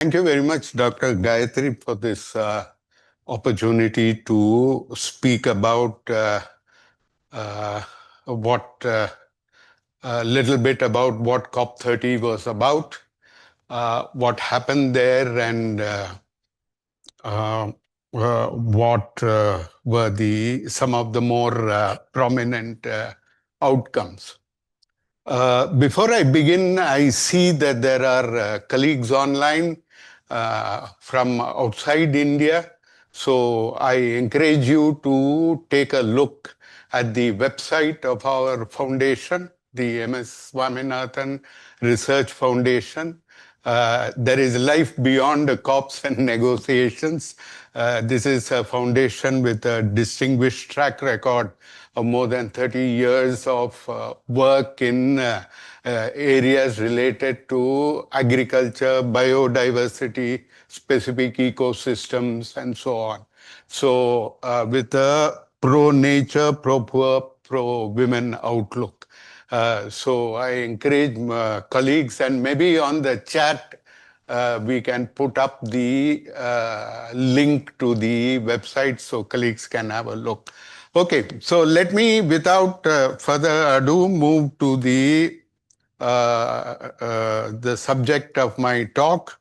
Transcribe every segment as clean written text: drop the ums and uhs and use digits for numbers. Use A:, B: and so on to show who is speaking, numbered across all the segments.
A: Thank you very much, Dr. Gayatri, for this opportunity to speak about uh, what a little bit about what COP30 was about, what happened there, and uh, what were the some of the more prominent outcomes. Before I begin, I see that there are colleagues online from outside India. So I encourage you to take a look at the website of our foundation, the MS Swaminathan Research Foundation. There is life beyond the COPs and negotiations. This is a foundation with a distinguished track record of more than 30 years of work in areas related to agriculture, biodiversity, specific ecosystems, and so on. So with a pro-nature, pro-poor, pro-women outlook. So I encourage colleagues, and maybe on the chat, we can put up the link to the website so colleagues can have a look. Okay, so let me, without further ado, move to the subject of my talk.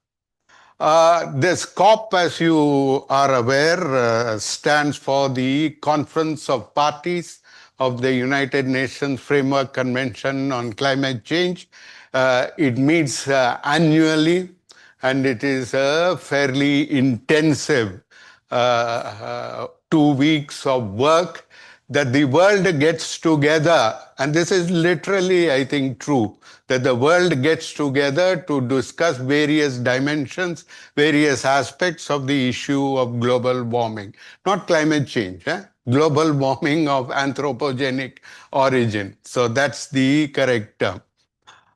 A: This COP, as you are aware, stands for the Conference of Parties of the United Nations Framework Convention on Climate Change. It meets annually, and it is a fairly intensive 2 weeks of work that the world gets together, and this is literally, I think, true, that the world gets together to discuss various dimensions, various aspects of the issue of global warming. Not climate change, global warming of anthropogenic origin. So that's the correct term.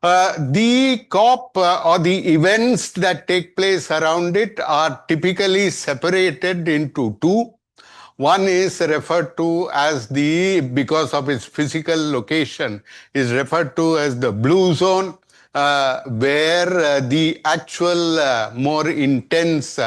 A: The COP or the events that take place around it are typically separated into two. One is referred to as because of its physical location, is referred to as the blue zone, where the actual more intense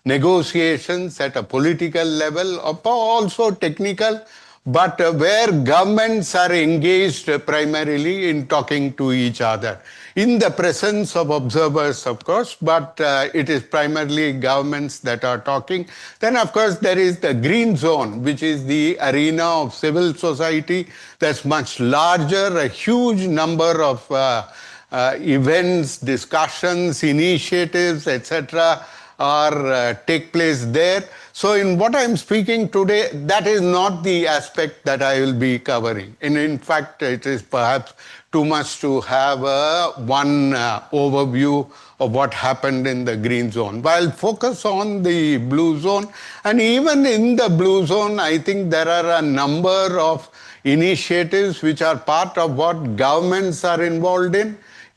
A: negotiations at a political level, also technical, but where governments are engaged primarily in talking to each other. In the presence of observers, of course, but it is primarily governments that are talking. Then, of course, there is the green zone, which is the arena of civil society that's much larger, a huge number of events, discussions, initiatives, etc. are take place there. So in what I'm speaking today, that is not the aspect that I will be covering. And in fact, it is perhaps too much to have one overview of what happened in the green zone. But I'll focus on the blue zone. And even in the blue zone, I think there are a number of initiatives which are part of what governments are involved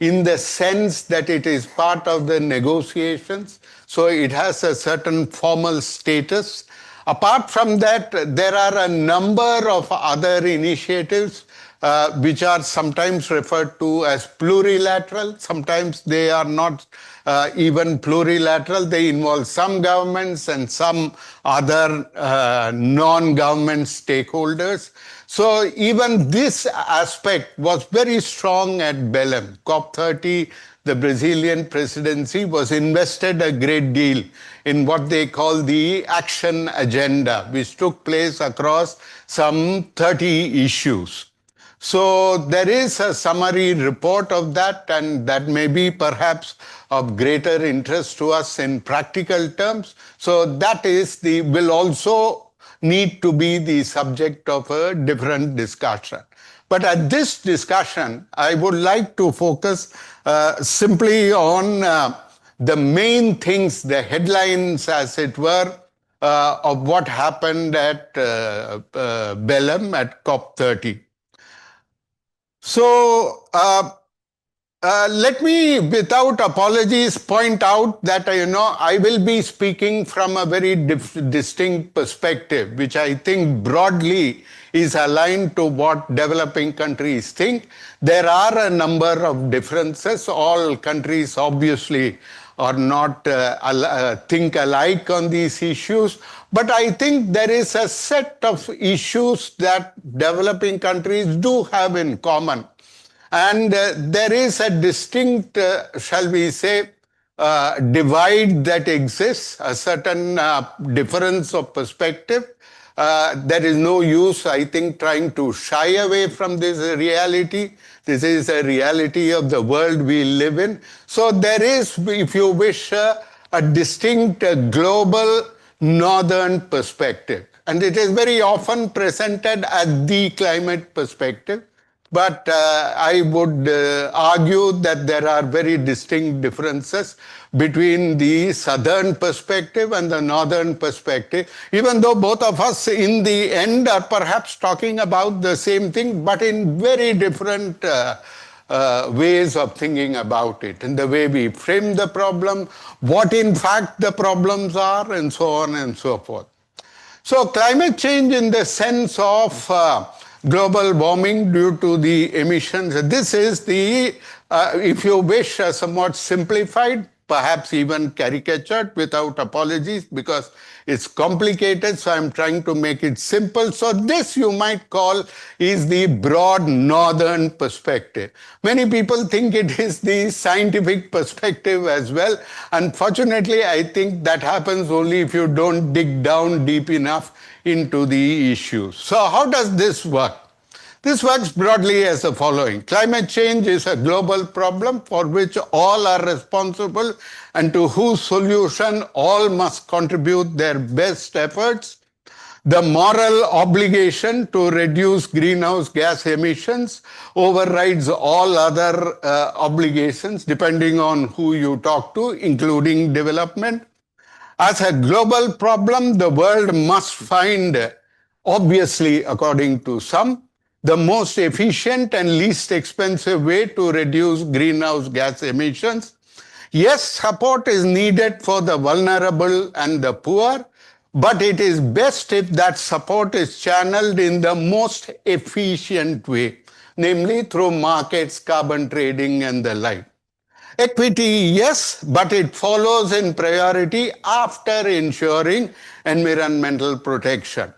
A: in the sense that it is part of the negotiations. So it has a certain formal status. Apart from that, there are a number of other initiatives which are sometimes referred to as plurilateral. Sometimes they are not even plurilateral. They involve some governments and some other non-government stakeholders. So even this aspect was very strong at Belém. COP30, the Brazilian presidency, was invested a great deal in what they call the action agenda, which took place across some 30 issues. So there is a summary report of that, and that may be perhaps of greater interest to us in practical terms. So that will also need to be the subject of a different discussion. But at this discussion, I would like to focus simply on the main things, the headlines, as it were, of what happened at Belém at COP30. So let me, without apologies, point out that I will be speaking from a very distinct perspective, which I think broadly is aligned to what developing countries think. There are a number of differences. All countries obviously or not think alike on these issues. But I think there is a set of issues that developing countries do have in common. And there is a distinct, shall we say, divide that exists, a certain difference of perspective. There is no use, I think, trying to shy away from this reality. This is a reality of the world we live in. So there is, if you wish, a distinct global northern perspective. And it is very often presented as the climate perspective. But I would argue that there are very distinct differences between the southern perspective and the northern perspective, even though both of us in the end are perhaps talking about the same thing, but in very different ways of thinking about it, in the way we frame the problem, what in fact the problems are, and so on and so forth. So climate change in the sense of global warming due to the emissions, this is the, if you wish, somewhat simplified, perhaps even caricatured without apologies because it's complicated, so I'm trying to make it simple. So this you might call is the broad northern perspective. Many people think it is the scientific perspective as well. Unfortunately, I think that happens only if you don't dig down deep enough into the issues. So how does this work? This works broadly as the following. Climate change is a global problem for which all are responsible and to whose solution all must contribute their best efforts. The moral obligation to reduce greenhouse gas emissions overrides all other obligations depending on who you talk to, including development. As a global problem, the world must find, obviously, according to some, the most efficient and least expensive way to reduce greenhouse gas emissions. Yes, support is needed for the vulnerable and the poor, but it is best if that support is channeled in the most efficient way, namely through markets, carbon trading, and the like. Equity, yes, but it follows in priority after ensuring environmental protection.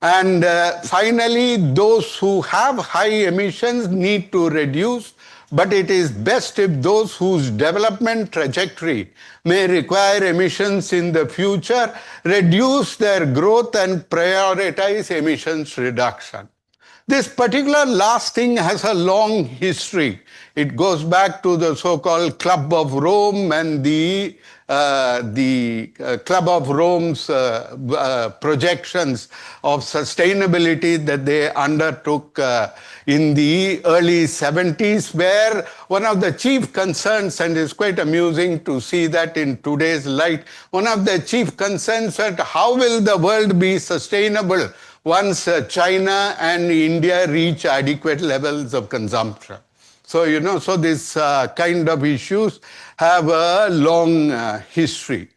A: And finally, those who have high emissions need to reduce, but it is best if those whose development trajectory may require emissions in the future reduce their growth and prioritize emissions reduction. This particular last thing has a long history. It goes back to the so-called Club of Rome and the Club of Rome's projections of sustainability that they undertook in the early 70s, where one of the chief concerns, and it's quite amusing to see that in today's light, one of the chief concerns was how will the world be sustainable once China and India reach adequate levels of consumption. So, so this kind of issues have a long history.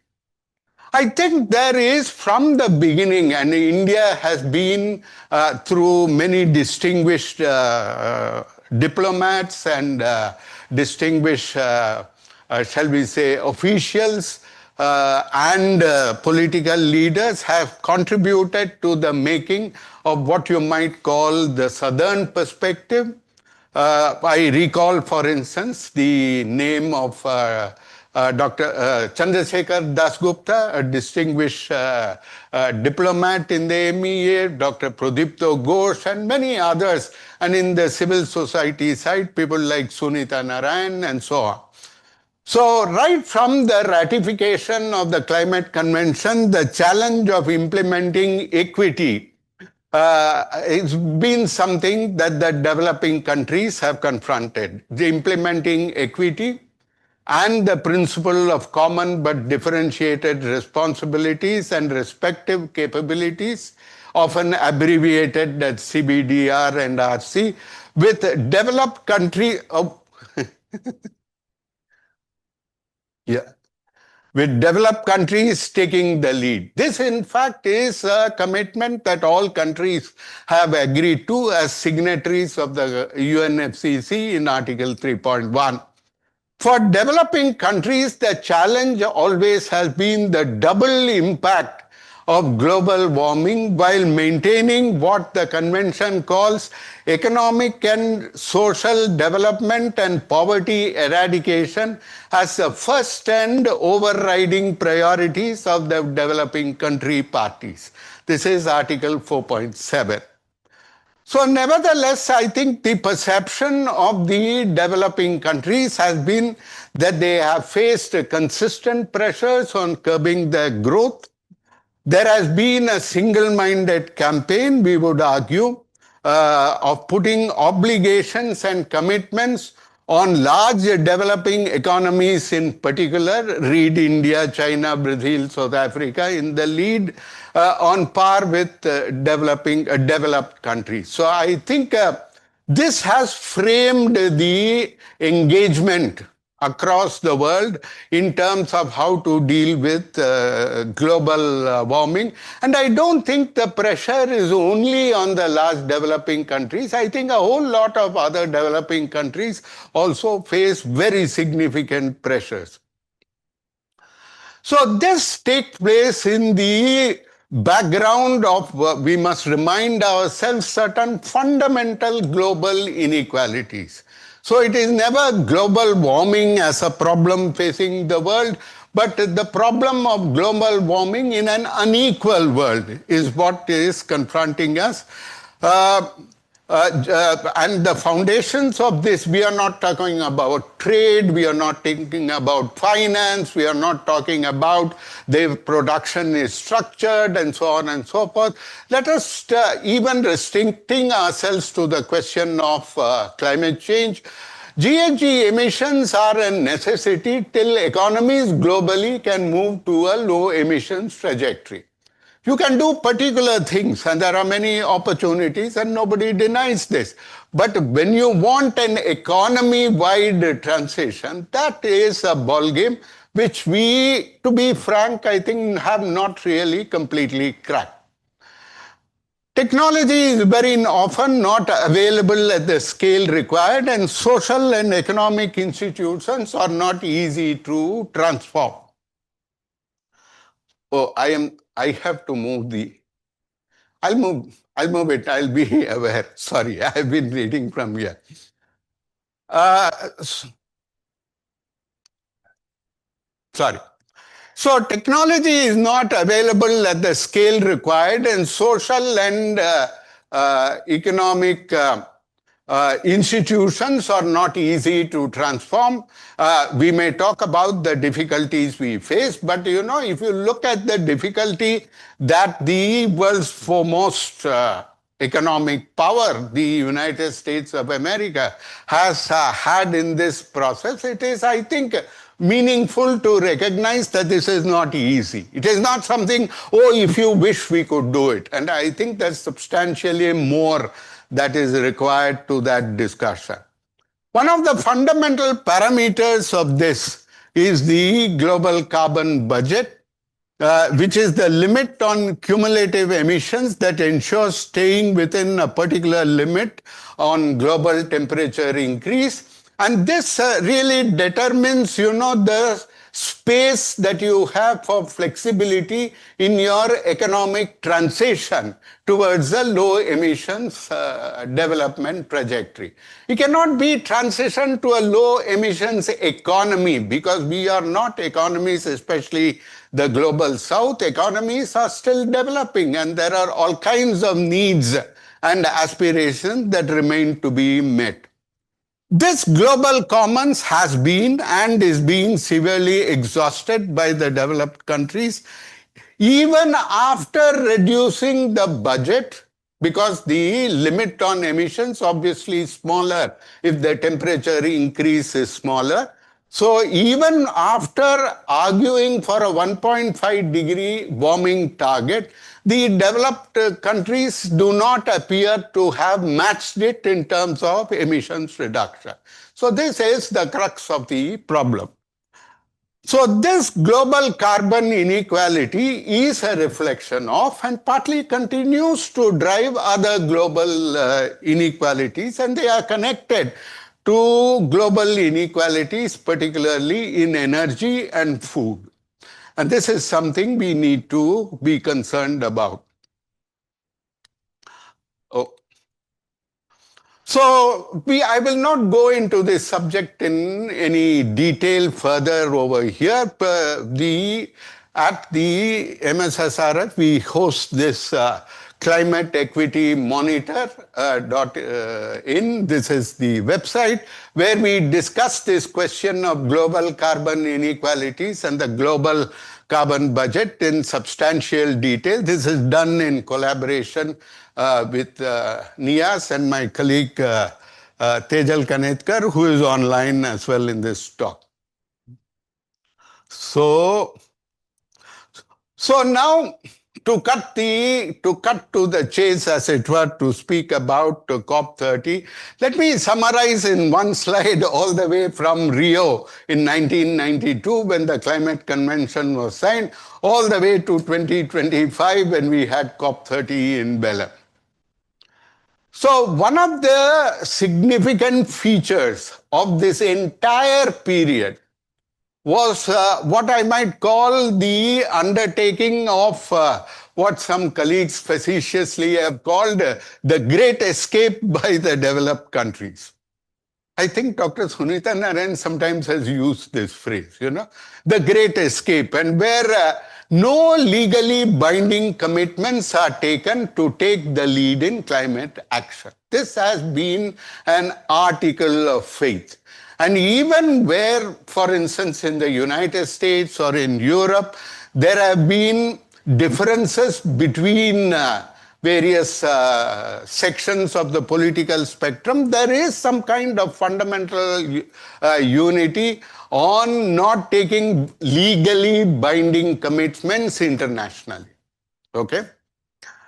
A: I think there is from the beginning, and India has been through many distinguished diplomats and distinguished, shall we say, officials and political leaders have contributed to the making of what you might call the Southern perspective. I recall, for instance, the name of Dr. Chandrasekhar Dasgupta, a distinguished diplomat in the MEA, Dr. Pradipto Ghosh, and many others. And in the civil society side, people like Sunita Narayan and so on. So right from the ratification of the Climate Convention, the challenge of implementing equity it's been something that the developing countries have confronted. The implementing equity and the principle of common but differentiated responsibilities and respective capabilities, often abbreviated as CBDR and RC, with developed countries. Yeah. With developed countries taking the lead. This, in fact, is a commitment that all countries have agreed to as signatories of the UNFCCC in Article 3.1. For developing countries, the challenge always has been the double impact of global warming while maintaining what the convention calls economic and social development and poverty eradication as the first and overriding priorities of the developing country parties. This is Article 4.7. So, nevertheless, I think the perception of the developing countries has been that they have faced consistent pressures on curbing their growth. There has been a single-minded campaign, we would argue, of putting obligations and commitments on large developing economies in particular, read India, China, Brazil, South Africa, in the lead on par with developed countries. So I think this has framed the engagement across the world in terms of how to deal with global warming. And I don't think the pressure is only on the large developing countries. I think a whole lot of other developing countries also face very significant pressures. So this takes place in the background of, we must remind ourselves, certain fundamental global inequalities. So it is never global warming as a problem facing the world, but the problem of global warming in an unequal world is what is confronting us. And the foundations of this, we are not talking about trade, we are not thinking about finance, we are not talking about the production is structured and so on and so forth. Let us even restricting ourselves to the question of climate change. GHG emissions are a necessity till economies globally can move to a low emissions trajectory. You can do particular things, and there are many opportunities, and nobody denies this. But when you want an economy-wide transition, that is a ballgame which we, to be frank, I think have not really completely cracked. Technology is very often not available at the scale required, and social and economic institutions are not easy to transform. Oh, I have to move the, I'll move it, I'll be aware. Sorry, I've been reading from here. Sorry. So technology is not available at the scale required, and social and economic institutions are not easy to transform. We may talk about the difficulties we face, but you know, if you look at the difficulty that the world's foremost economic power, the United States of America, has had in this process, it is, I think, meaningful to recognize that this is not easy. It is not something, oh, if you wish we could do it. And I think there's substantially more that is required to that discussion. One of the fundamental parameters of this is the global carbon budget, which is the limit on cumulative emissions that ensures staying within a particular limit on global temperature increase. And this really determines, you know, the space that you have for flexibility in your economic transition towards a low emissions development trajectory. You cannot be transitioned to a low emissions economy because we are not economies, especially the global south. Economies are still developing, and there are all kinds of needs and aspirations that remain to be met. This global commons has been and is being severely exhausted by the developed countries, even after reducing the budget, because the limit on emissions obviously is smaller if the temperature increase is smaller. So even after arguing for a 1.5 degree warming target, the developed countries do not appear to have matched it in terms of emissions reduction. So this is the crux of the problem. So this global carbon inequality is a reflection of and partly continues to drive other global inequalities, and they are connected to global inequalities, particularly in energy and food. And this is something we need to be concerned about. Oh. So I will not go into this subject in any detail further over here. At the MSSRF, we host this climate equity monitor in. This is the website where we discuss this question of global carbon inequalities and the global carbon budget in substantial detail. This is done in collaboration with Nias and my colleague Tejal Kanetkar, who is online as well in this talk. So now to cut to the chase, as it were, to speak about COP30, let me summarize in one slide all the way from Rio in 1992 when the climate convention was signed, all the way to 2025 when we had COP30 in Belém. So one of the significant features of this entire period was what I might call the undertaking of what some colleagues facetiously have called the great escape by the developed countries. I think Dr. Swaminathan Research sometimes has used this phrase, the great escape, and where no legally binding commitments are taken to take the lead in climate action. This has been an article of faith. And even where, for instance, in the United States or in Europe, there have been differences between various sections of the political spectrum, there is some kind of fundamental unity on not taking legally binding commitments internationally. Okay?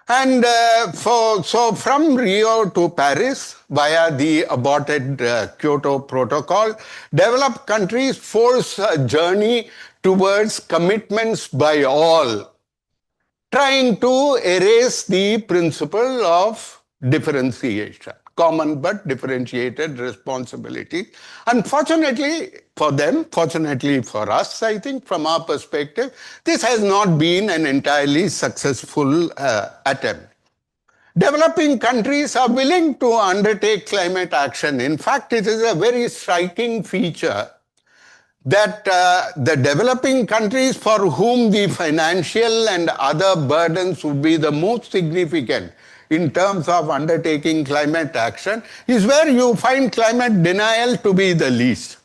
A: And so from Rio to Paris, via the aborted Kyoto Protocol, developed countries force a journey towards commitments by all, trying to erase the principle of differentiation, common but differentiated responsibility. Unfortunately for them, fortunately for us, I think, from our perspective, this has not been an entirely successful attempt. Developing countries are willing to undertake climate action. In fact, it is a very striking feature that the developing countries for whom the financial and other burdens would be the most significant in terms of undertaking climate action is where you find climate denial to be the least.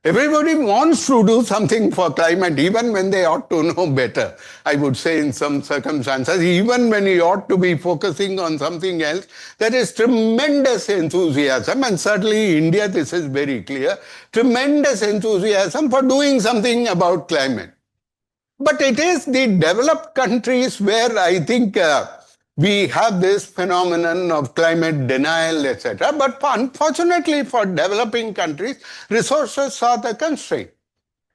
A: Everybody wants to do something for climate, even when they ought to know better. I would say in some circumstances, even when you ought to be focusing on something else, there is tremendous enthusiasm, and certainly in India this is very clear, tremendous enthusiasm for doing something about climate. But it is the developed countries where I think we have this phenomenon of climate denial, etc. But unfortunately for developing countries, resources are the constraint.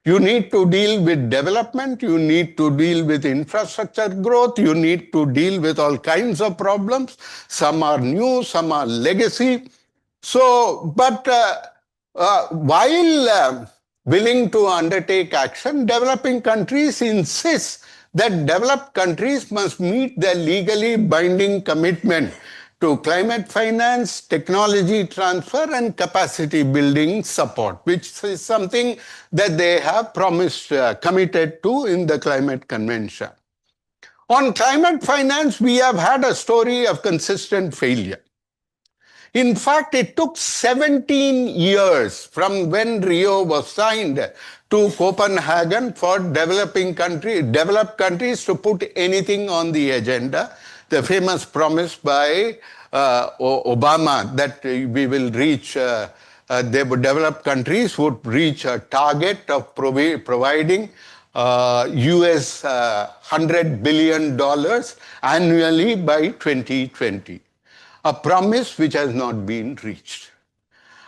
A: You need to deal with development, you need to deal with infrastructure growth, you need to deal with all kinds of problems. Some are new, some are legacy. So, but while willing to undertake action, developing countries insist that developed countries must meet their legally binding commitment to climate finance, technology transfer, and capacity building support, which is something that they have promised, committed to in the climate convention. On climate finance, we have had a story of consistent failure. In fact, it took 17 years from when Rio was signed to Copenhagen for developed countries to put anything on the agenda. The famous promise by Obama that we will reach, developed countries would reach a target of providing US $100 billion annually by 2020. A promise which has not been reached.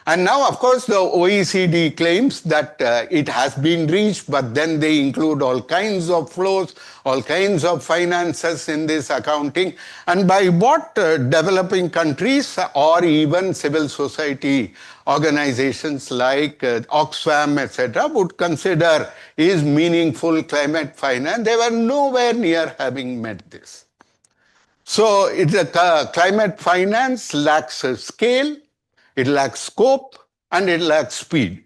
A: And now, of course, the OECD claims that it has been reached, but then they include all kinds of flows, all kinds of finances in this accounting. And by what developing countries or even civil society organizations like Oxfam, etc., would consider is meaningful climate finance, they were nowhere near having met this. So climate finance lacks a scale, it lacks scope, and it lacks speed.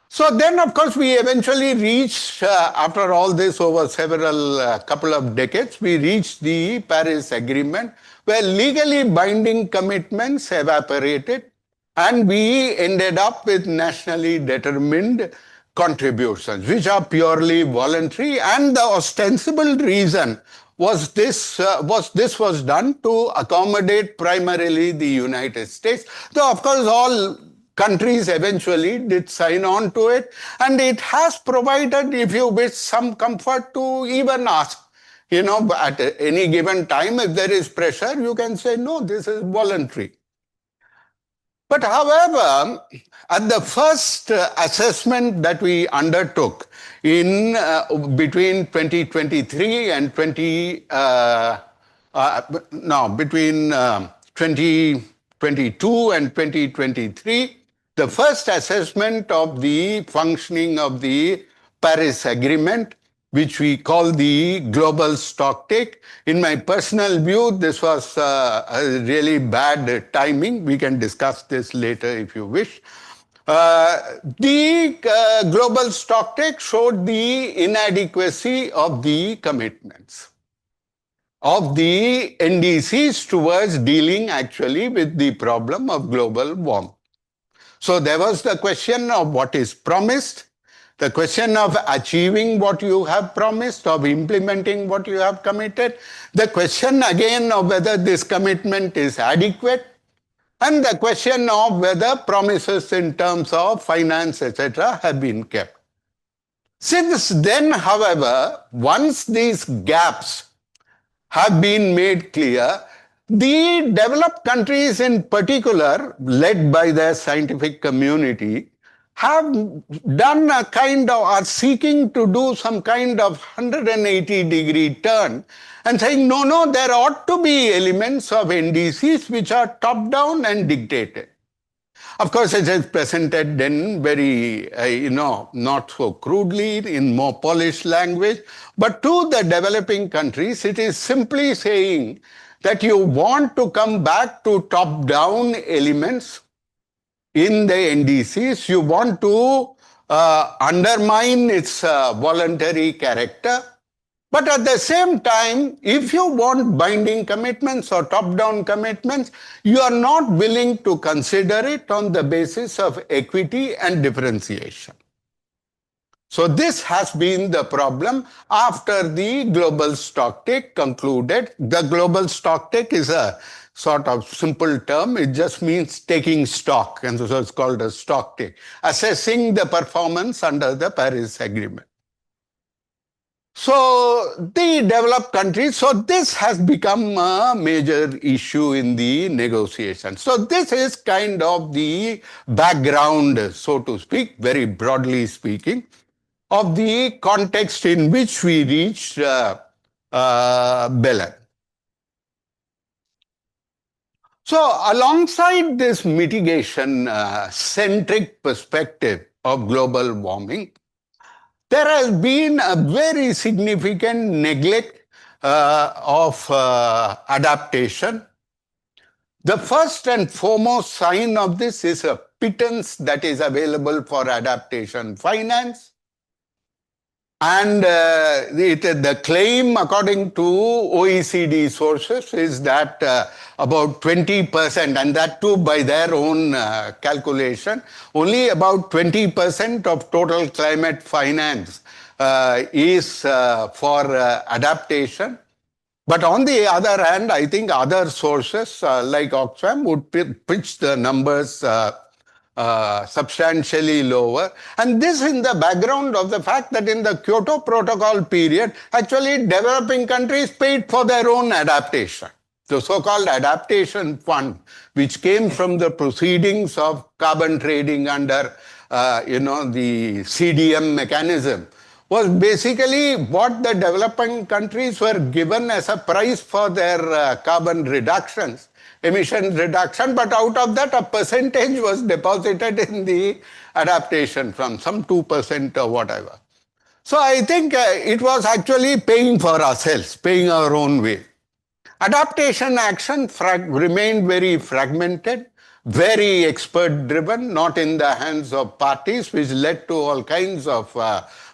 A: So then, of course, we eventually reached, after all this over several couple of decades, we reached the Paris Agreement, where legally binding commitments evaporated, and we ended up with nationally determined contributions, which are purely voluntary, and the ostensible reason was this was done to accommodate primarily the United States, though of course all countries eventually did sign on to it, and it has provided, if you wish, some comfort to even us. At any given time, if there is pressure, you can say, no, this is voluntary. But however, at the first assessment that we undertook in between 2023 and between 2022 and 2023, the first assessment of the functioning of the Paris Agreement, which we call the global stocktake. In my personal view, this was a really bad timing. We can discuss this later if you wish. The global stocktake showed the inadequacy of the commitments of the NDCs towards dealing actually with the problem of global warming. So there was the question of what is promised, the question of achieving what you have promised, of implementing what you have committed, the question again of whether this commitment is adequate, and the question of whether promises in terms of finance, etc., have been kept. Since then, however, once these gaps have been made clear, the developed countries in particular, led by their scientific community, have done a kind of, are seeking to do some kind of 180-degree turn and saying, no, there ought to be elements of NDCs which are top-down and dictated. Of course, it is presented in very, not so crudely, in more polished language. But to the developing countries, it is simply saying that you want to come back to top-down elements in the NDCs. You want to undermine its voluntary character. But at the same time, if you want binding commitments or top-down commitments, you are not willing to consider it on the basis of equity and differentiation. So this has been the problem after the global stocktake concluded. The global stocktake is a sort of simple term. It just means taking stock, and so it's called a stocktake, assessing the performance under the Paris Agreement. So the developed countries, so this has become a major issue in the negotiation. So this is kind of the background, so to speak, very broadly speaking, of the context in which we reached Belen. So alongside this mitigation-centric perspective of global warming, there has been a very significant neglect of adaptation. The first and foremost sign of this is a pittance that is available for adaptation finance. And the claim, according to OECD sources, is that about 20%, and that too by their own calculation, only about 20% of total climate finance is for adaptation. But on the other hand, I think other sources like Oxfam would pitch the numbers substantially lower. And this in the background of the fact that in the Kyoto Protocol period, actually developing countries paid for their own adaptation. the so-called adaptation fund, which came from the proceedings of carbon trading under, the CDM mechanism, was basically what the developing countries were given as a price for their carbon reductions, emission reduction, but out of that a percentage was deposited in the adaptation fund, some 2% or whatever. So I think it was actually paying for ourselves, paying our own way. Adaptation action remained very fragmented, very expert driven, not in the hands of parties, which led to all kinds of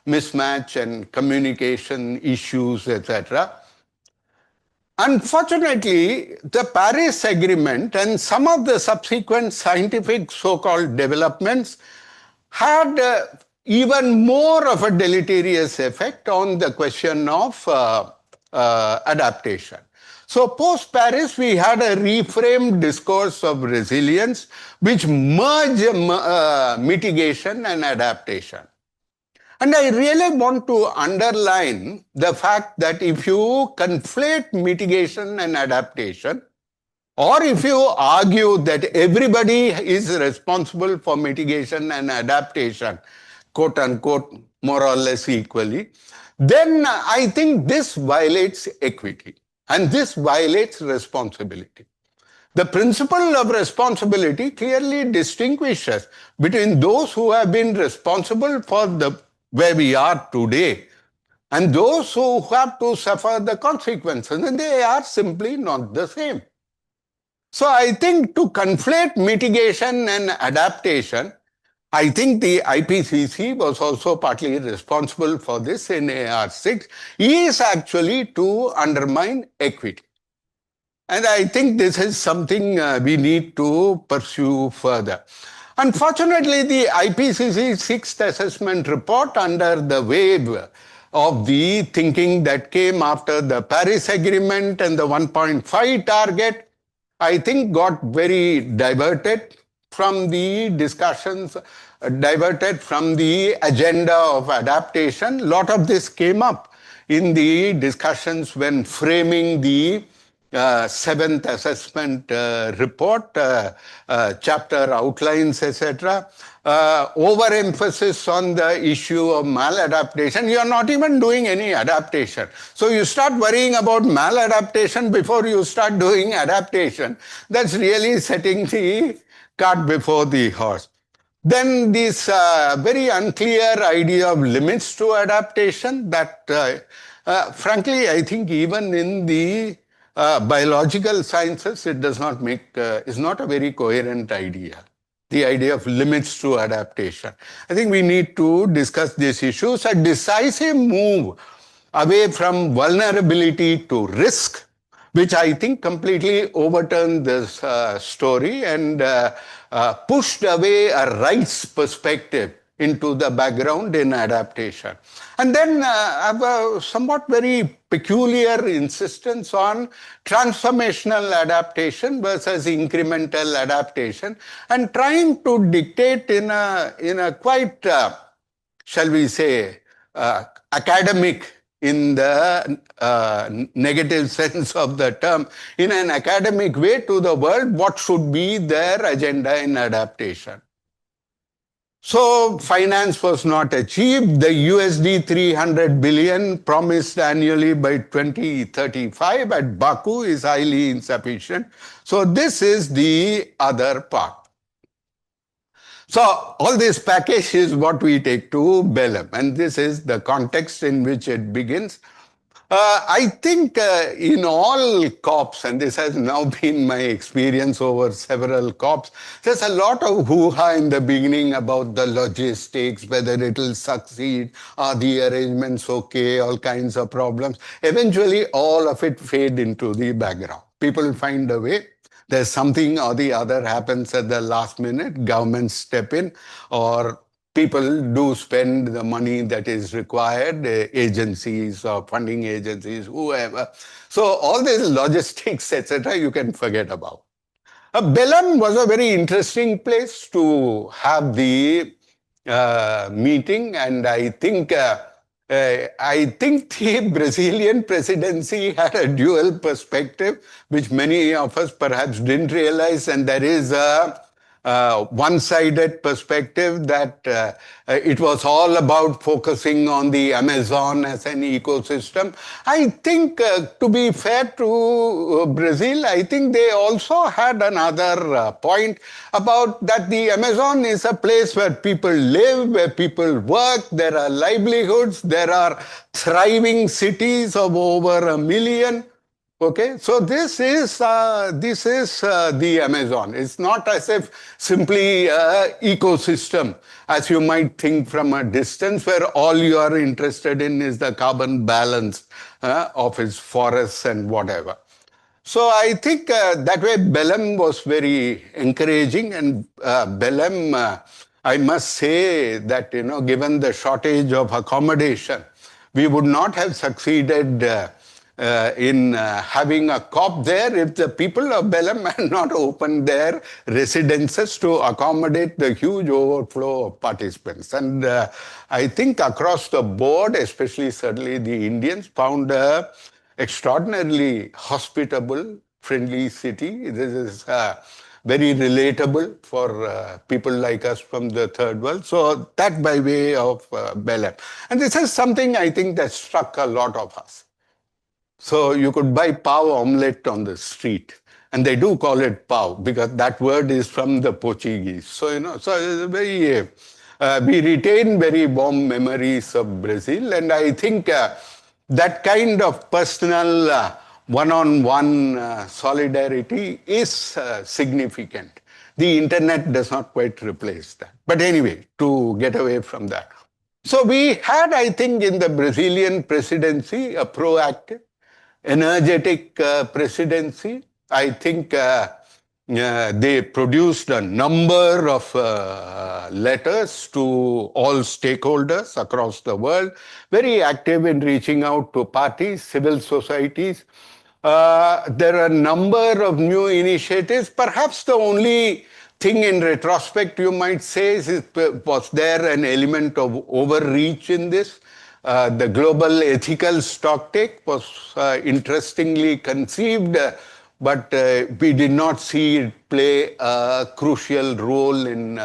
A: mismatch and communication issues, etc. Unfortunately, the Paris Agreement and some of the subsequent scientific so-called developments had even more of a deleterious effect on the question of adaptation. So post-Paris, we had a reframed discourse of resilience which merged mitigation and adaptation. And I really want to underline the fact that if you conflate mitigation and adaptation, or if you argue that everybody is responsible for mitigation and adaptation, quote unquote, more or less equally, then I think this violates equity and this violates responsibility. The principle of responsibility clearly distinguishes between those who have been responsible for where we are today and those who have to suffer the consequences, and they are simply not the same. So I think to conflate mitigation and adaptation, I think the IPCC was also partly responsible for this in AR6, is actually to undermine equity. And I think this is something we need to pursue further. Unfortunately, the IPCC sixth assessment report, under the wave of the thinking that came after the Paris Agreement and the 1.5 target, I think got very diverted from the discussions, diverted from the agenda of adaptation. A lot of this came up in the discussions when framing the seventh assessment report, chapter outlines, etc. Overemphasis on the issue of maladaptation. You are not even doing any adaptation. So you start worrying about maladaptation before you start doing adaptation. That's really setting the cart before the horse. Then this very unclear idea of limits to adaptation that, frankly, I think even in the biological sciences, it does not make, is not a very coherent idea. The idea of limits to adaptation. I think we need to discuss these issues. A decisive move away from vulnerability to risk, which I think completely overturned this story and pushed away a rights perspective into the background in adaptation. And then a somewhat very peculiar insistence on transformational adaptation versus incremental adaptation, and trying to dictate in a quite, shall we say, academic, in the negative sense of the term, in an academic way to the world, what should be their agenda in adaptation. So finance was not achieved. The USD 300 billion promised annually by 2035 at Baku is highly insufficient. So this is the other part. So all this package is what we take to Belem, and this is the context in which it begins. I think in all COPs, and this has now been my experience over several COPs, there's a lot of hoo-ha in the beginning about the logistics, whether it will succeed, are the arrangements okay, all kinds of problems. Eventually, all of it fade into the background. People find a way. There's something or the other happens at the last minute, governments step in, or people do spend the money that is required, agencies or funding agencies, whoever. So all these logistics, etc., you can forget about. Belem was a very interesting place to have the meeting, and I think I think the Brazilian presidency had a dual perspective, which many of us perhaps didn't realize, and there is a one-sided perspective that it was all about focusing on the Amazon as an ecosystem. I think, to be fair to Brazil, I think they also had another point about that the Amazon is a place where people live, where people work, there are livelihoods, there are thriving cities of over 1 million. Okay, so this is the Amazon. It's not as if simply ecosystem, as you might think from a distance, where all you are interested in is the carbon balance of its forests and whatever. So I think that way Belem was very encouraging, and Belem, I must say that, given the shortage of accommodation, we would not have succeeded in having a COP there if the people of Belem had not opened their residences to accommodate the huge overflow of participants. And I think across the board, especially certainly the Indians, found extraordinarily hospitable, friendly city. This is very relatable for people like us from the third world. So that by way of Belem. And this is something I think that struck a lot of us. So you could buy pav omelette on the street. And they do call it pav because that word is from the Portuguese. So, so it's very, we retain very warm memories of Brazil. And I think that kind of personal one-on-one solidarity is significant. The internet does not quite replace that. But anyway, to get away from that. So we had, I think, in the Brazilian presidency, a proactive, energetic presidency. I think they produced a number of letters to all stakeholders across the world, very active in reaching out to parties, civil societies. There are a number of new initiatives. Perhaps the only thing in retrospect you might say is, was there an element of overreach in this? The global ethical stocktake was interestingly conceived, but we did not see it play a crucial role in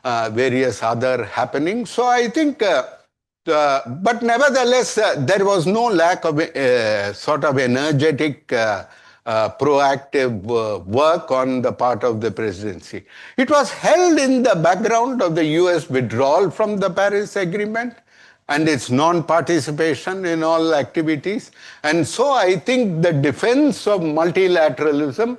A: various other happenings. So I think, but nevertheless, there was no lack of sort of energetic, proactive work on the part of the presidency. It was held in the background of the US withdrawal from the Paris Agreement and its non-participation in all activities. And so I think the defense of multilateralism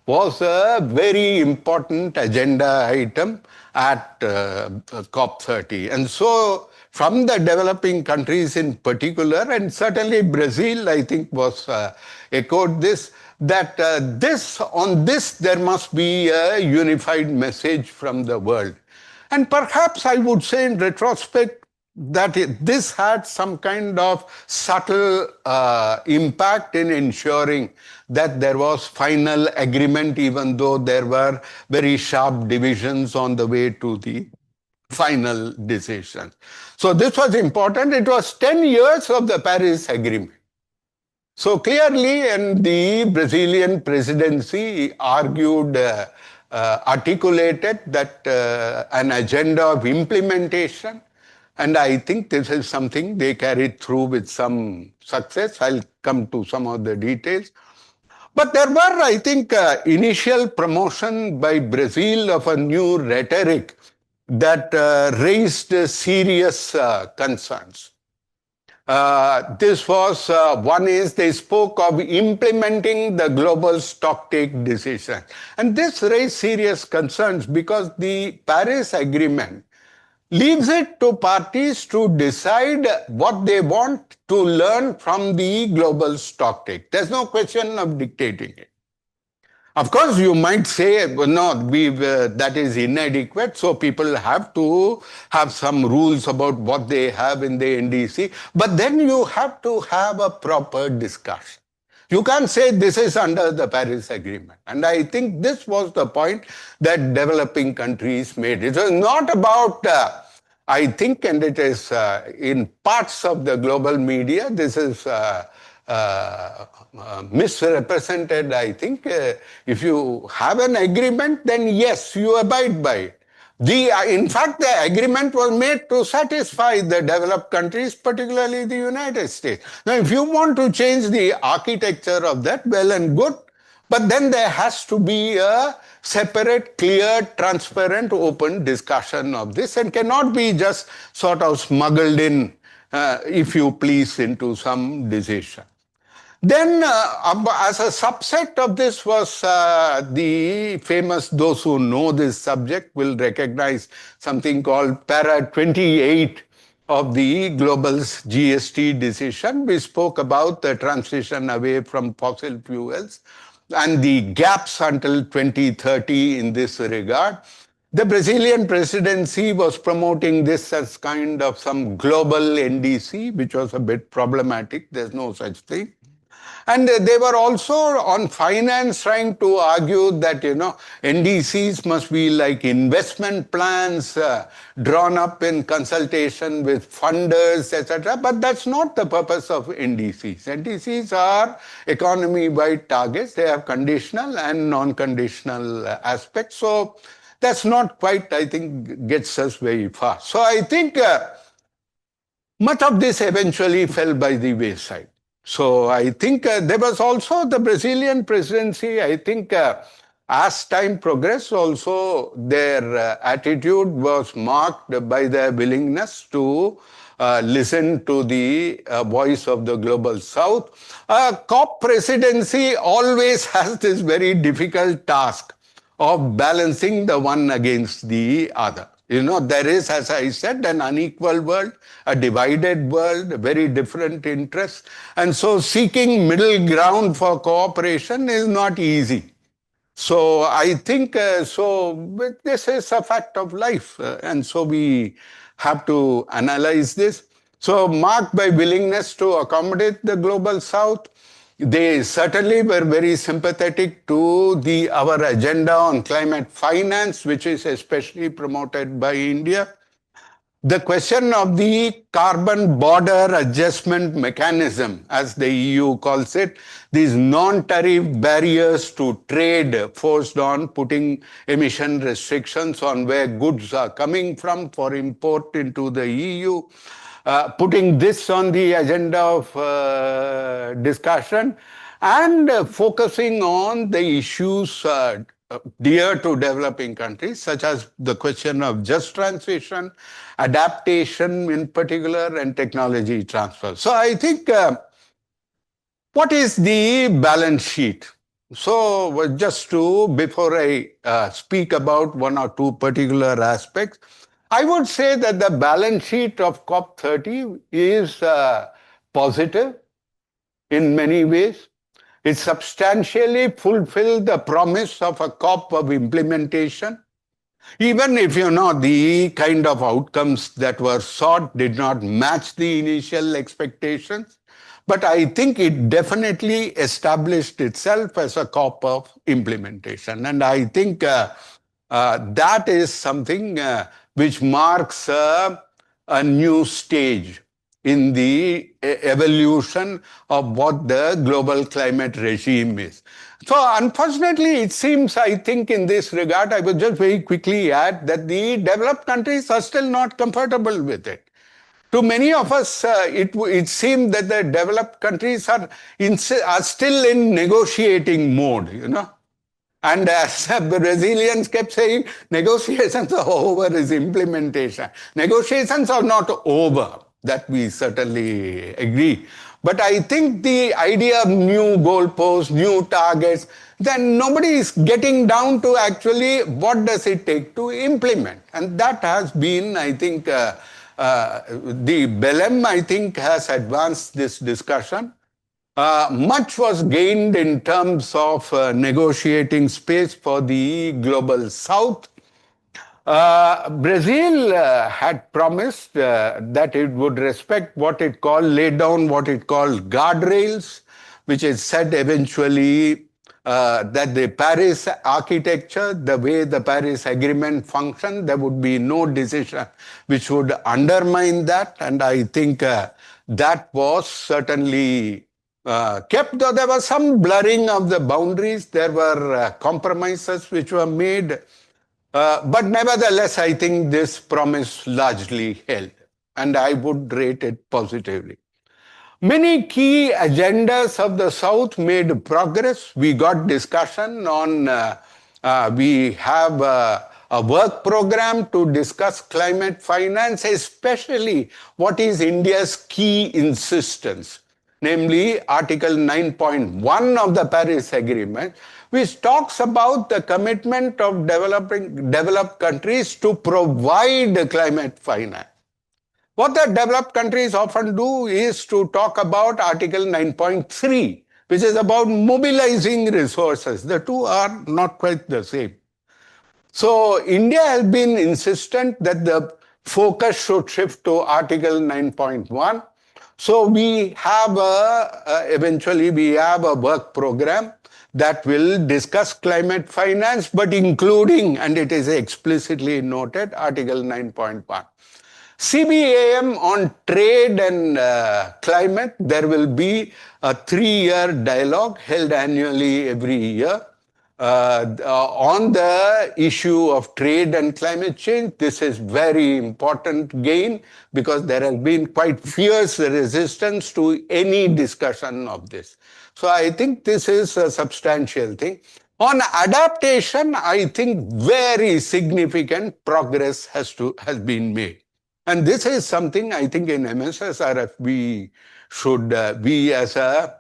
A: was a very important agenda item at COP30. And so from the developing countries in particular, and certainly Brazil, I think, was echoed this, that on this there must be a unified message from the world. And perhaps I would say in retrospect, that this had some kind of subtle impact in ensuring that there was final agreement, even though there were very sharp divisions on the way to the final decision. So this was important. It was 10 years of the Paris Agreement. So clearly, and the Brazilian presidency argued, articulated that an agenda of implementation. And I think this is something they carried through with some success. I'll come to some of the details. But there were, I think, initial promotion by Brazil of a new rhetoric that raised serious concerns. This was, one is they spoke of implementing the global stocktake decision. And this raised serious concerns because the Paris Agreement leaves it to parties to decide what they want to learn from the global stocktake. There's no question of dictating it. Of course, you might say, well, no, that is inadequate, so people have to have some rules about what they have in the NDC, but then you have to have a proper discussion. You can't say this is under the Paris Agreement. And I think this was the point that developing countries made. It was not about I think, and it is in parts of the global media, this is misrepresented, I think. If you have an agreement, then yes, you abide by it. In fact, the agreement was made to satisfy the developed countries, particularly the United States. Now, if you want to change the architecture of that, well and good, but then there has to be a separate, clear, transparent, open discussion of this and cannot be just sort of smuggled in, if you please, into some decision. Then, as a subset of this was the famous, those who know this subject will recognize something called Para 28 of the global GST decision. We spoke about the transition away from fossil fuels and the gaps until 2030 in this regard. The Brazilian presidency was promoting this as kind of some global NDC, which was a bit problematic. There's no such thing. And they were also on finance trying to argue that, NDCs must be like investment plans drawn up in consultation with funders, etc. But that's not the purpose of NDCs. NDCs are economy-wide targets. They have conditional and non-conditional aspects. So that's not quite, I think, gets us very far. So I think much of this eventually fell by the wayside. So I think there was also the Brazilian presidency, I think as time progressed also their attitude was marked by their willingness to listen to the voice of the global south. COP presidency always has this very difficult task of balancing the one against the other. There is, as I said, an unequal world, a divided world, very different interests. And so seeking middle ground for cooperation is not easy. So I think, this is a fact of life. And so we have to analyze this. So marked by willingness to accommodate the global south, they certainly were very sympathetic to our agenda on climate finance, which is especially promoted by India. The question of the carbon border adjustment mechanism, as the EU calls it, these non-tariff barriers to trade forced on putting emission restrictions on where goods are coming from for import into the EU. Putting this on the agenda of discussion and focusing on the issues dear to developing countries, such as the question of just transition, adaptation in particular, and technology transfer. So I think, what is the balance sheet? So just before I speak about one or two particular aspects, I would say that the balance sheet of COP30 is positive in many ways. It substantially fulfilled the promise of a COP of implementation. Even if, the kind of outcomes that were sought did not match the initial expectations, but I think it definitely established itself as a COP of implementation. And I think that is something which marks a new stage in the evolution of what the global climate regime is. So unfortunately, it seems, I think in this regard, I would just very quickly add that the developed countries are still not comfortable with it. To many of us, it seemed that the developed countries are still in negotiating mode, And as the Brazilians kept saying, negotiations are over, is implementation. Negotiations are not over, that we certainly agree. But I think the idea of new goalposts, new targets, then nobody is getting down to actually what does it take to implement. And that has been, I think, the BELEM, I think, has advanced this discussion. Much was gained in terms of negotiating space for the global south. Brazil had promised that it would respect lay down what it called guardrails, which it said eventually that the Paris architecture, the way the Paris Agreement functioned, there would be no decision which would undermine that. And I think that was certainly kept, though there was some blurring of the boundaries. There were compromises which were made. But nevertheless, I think this promise largely held. And I would rate it positively. Many key agendas of the South made progress. We got discussion on, we have a work program to discuss climate finance, especially what is India's key insistence, namely Article 9.1 of the Paris Agreement, which talks about the commitment of developed countries to provide climate finance. What the developed countries often do is to talk about Article 9.3, which is about mobilizing resources. The two are not quite the same. So India has been insistent that the focus should shift to Article 9.1. So we have eventually we have a work program that will discuss climate finance, but including, and it is explicitly noted, Article 9.1. CBAM on trade and climate, there will be a 3-year dialogue held annually every year on the issue of trade and climate change. This is very important gain because there has been quite fierce resistance to any discussion of this. So I think this is a substantial thing. On adaptation, I think very significant progress has been made. And this is something I think in MSSRF we should, we as a,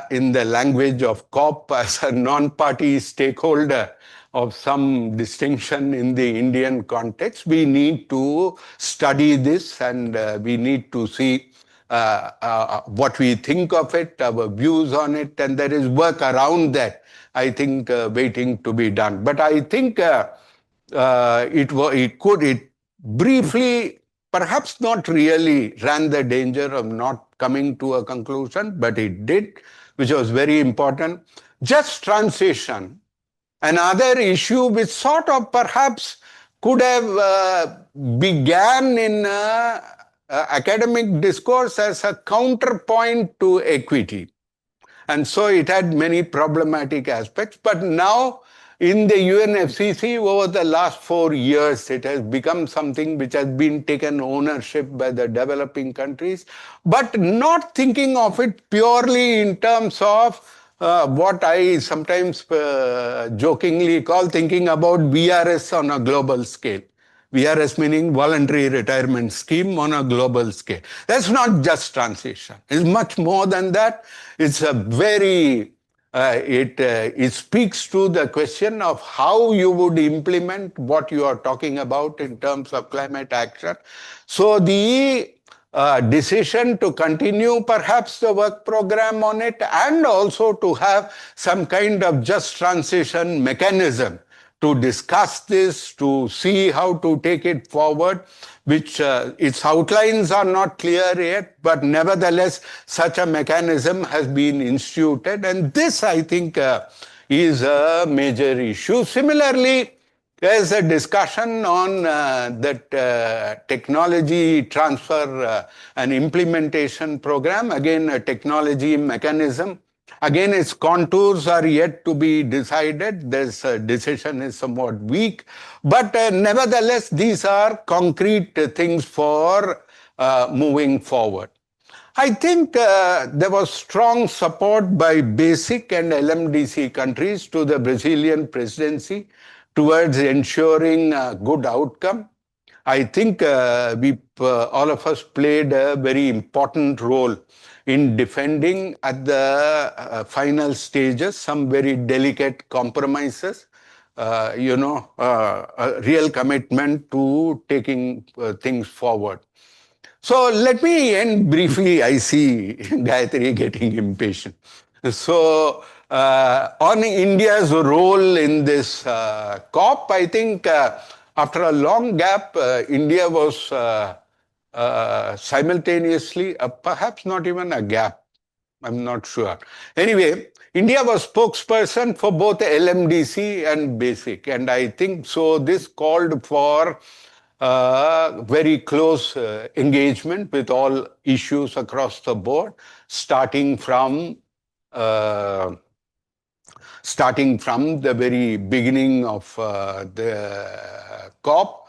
A: in the language of COP, as a non-party stakeholder of some distinction in the Indian context, we need to study this and we need to see what we think of it, our views on it, and there is work around that, I think, waiting to be done. But I think it briefly, perhaps not really, ran the danger of not coming to a conclusion, but it did, which was very important. Just transition, another issue which sort of perhaps could have began in academic discourse as a counterpoint to equity. And so it had many problematic aspects, but now in the UNFCCC, over the last 4 years, it has become something which has been taken ownership by the developing countries, but not thinking of it purely in terms of what I sometimes jokingly call thinking about VRS on a global scale. VRS meaning voluntary retirement scheme on a global scale. That's not just transition. It's much more than that. It's a very it speaks to the question of how you would implement what you are talking about in terms of climate action. So the decision to continue perhaps the work program on it and also to have some kind of just transition mechanism to discuss this, to see how to take it forward, which its outlines are not clear yet, but nevertheless, such a mechanism has been instituted. And this, I think, is a major issue. Similarly, there's a discussion on that technology transfer and implementation program, again, a technology mechanism. Again, its contours are yet to be decided. This decision is somewhat weak. But nevertheless, these are concrete things for moving forward. I think there was strong support by BASIC and LMDC countries to the Brazilian presidency towards ensuring a good outcome. I think all of us played a very important role in defending at the final stages some very delicate compromises, a real commitment to taking things forward. So let me end briefly. I see Gayatri getting impatient. So on India's role in this COP, I think after a long gap, India was simultaneously, perhaps not even a gap, I'm not sure. Anyway, India was spokesperson for both LMDC and BASIC, and I think so. This called for very close engagement with all issues across the board, starting from uh, the very beginning of the COP.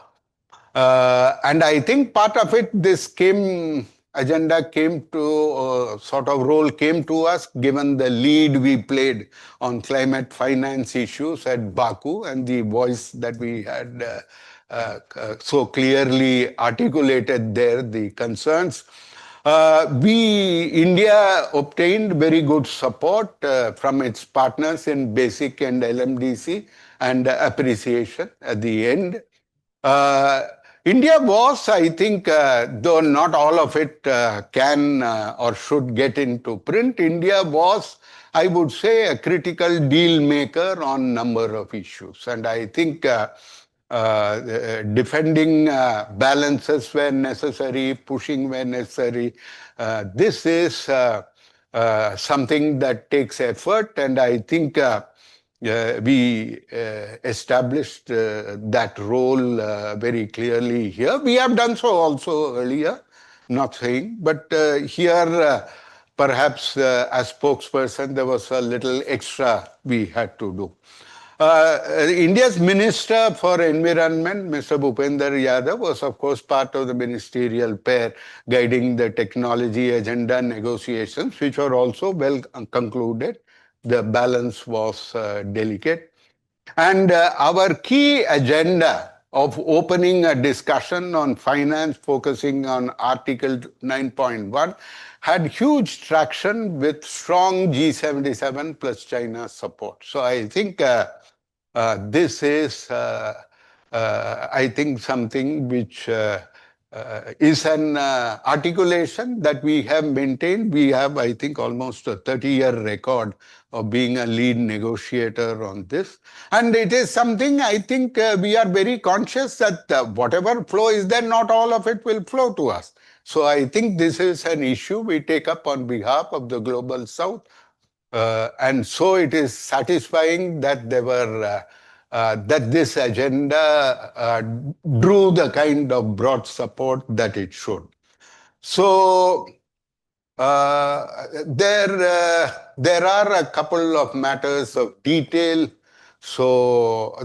A: And I think part of it, agenda came to, sort of role came to us given the lead we played on climate finance issues at Baku and the voice that we had so clearly articulated there, the concerns. India obtained very good support from its partners in BASIC and LMDC and appreciation at the end. Uh, India was, I think, though not all of it can or should get into print, India was, I would say, a critical deal maker on number of issues. And I think defending balances where necessary, pushing where necessary, this is something that takes effort. And I think we established that role very clearly here. We have done so also earlier, not saying, but here perhaps as spokesperson there was a little extra we had to do. India's Minister for Environment, Mr. Bhupender Yadav, was of course part of the ministerial pair guiding the technology agenda negotiations, which were also well concluded. The balance was delicate. And our key agenda of opening a discussion on finance, focusing on Article 9.1, had huge traction with strong G77 plus China support. So I think this is, I think, something which is an articulation that we have maintained. We have, I think, almost a 30-year record of being a lead negotiator on this. And it is something I think we are very conscious that whatever flow is there, not all of it will flow to us. So I think this is an issue we take up on behalf of the Global South. And so it is satisfying that there were that this agenda drew the kind of broad support that it should. So there are a couple of matters of detail. So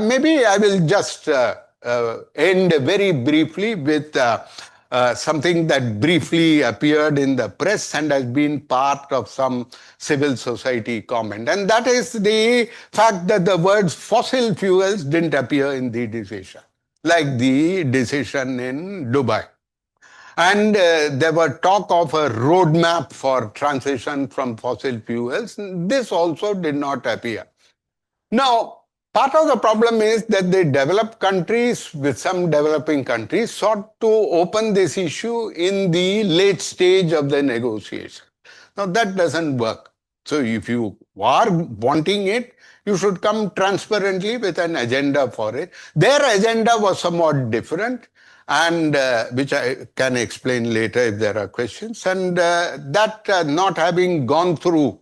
A: maybe I will just end very briefly with something that briefly appeared in the press and has been part of some civil society comment. And that is the fact that the words fossil fuels didn't appear in the decision, like the decision in Dubai. And there were talk of a roadmap for transition from fossil fuels. This also did not appear. Now, part of the problem is that the developed countries, with some developing countries, sought to open this issue in the late stage of the negotiation. Now, that doesn't work. So, if you are wanting it, you should come transparently with an agenda for it. Their agenda was somewhat different, and which I can explain later if there are questions. And that not having gone through,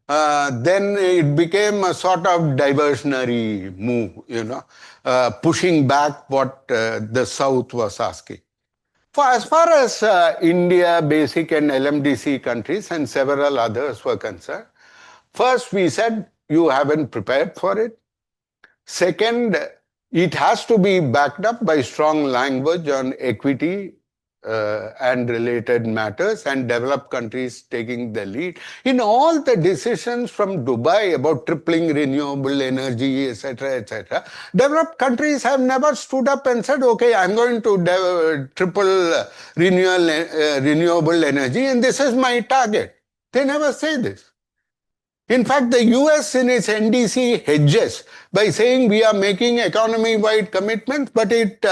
A: then it became a sort of diversionary move, pushing back what the South was asking. As far as India, BASIC and LMDC countries and several others were concerned, first we said, you haven't prepared for it. Second, it has to be backed up by strong language on equity and related matters, and developed countries taking the lead. In all the decisions from Dubai about tripling renewable energy, etc., developed countries have never stood up and said, okay, I'm going to triple renewable energy and this is my target. They never say this. In fact, the US in its NDC hedges by saying we are making economy-wide commitments, but it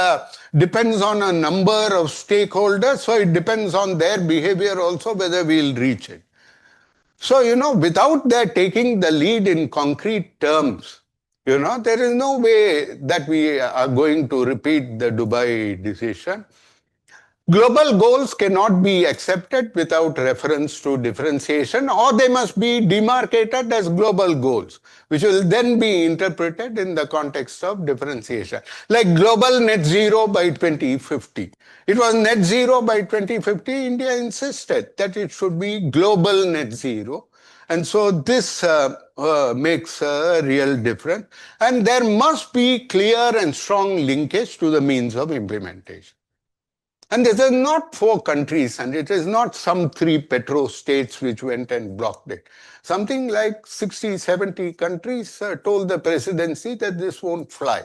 A: depends on a number of stakeholders, so it depends on their behavior also whether we'll reach it. So, without their taking the lead in concrete terms, there is no way that we are going to repeat the Dubai decision. Global goals cannot be accepted without reference to differentiation, or they must be demarcated as global goals, which will then be interpreted in the context of differentiation. Like global net zero by 2050. It was net zero by 2050. India insisted that it should be global net zero. And so this makes a real difference. And there must be clear and strong linkage to the means of implementation. And this is not four countries, and it is not some three petro states which went and blocked it. Something like 60, 70 countries told the presidency that this won't fly.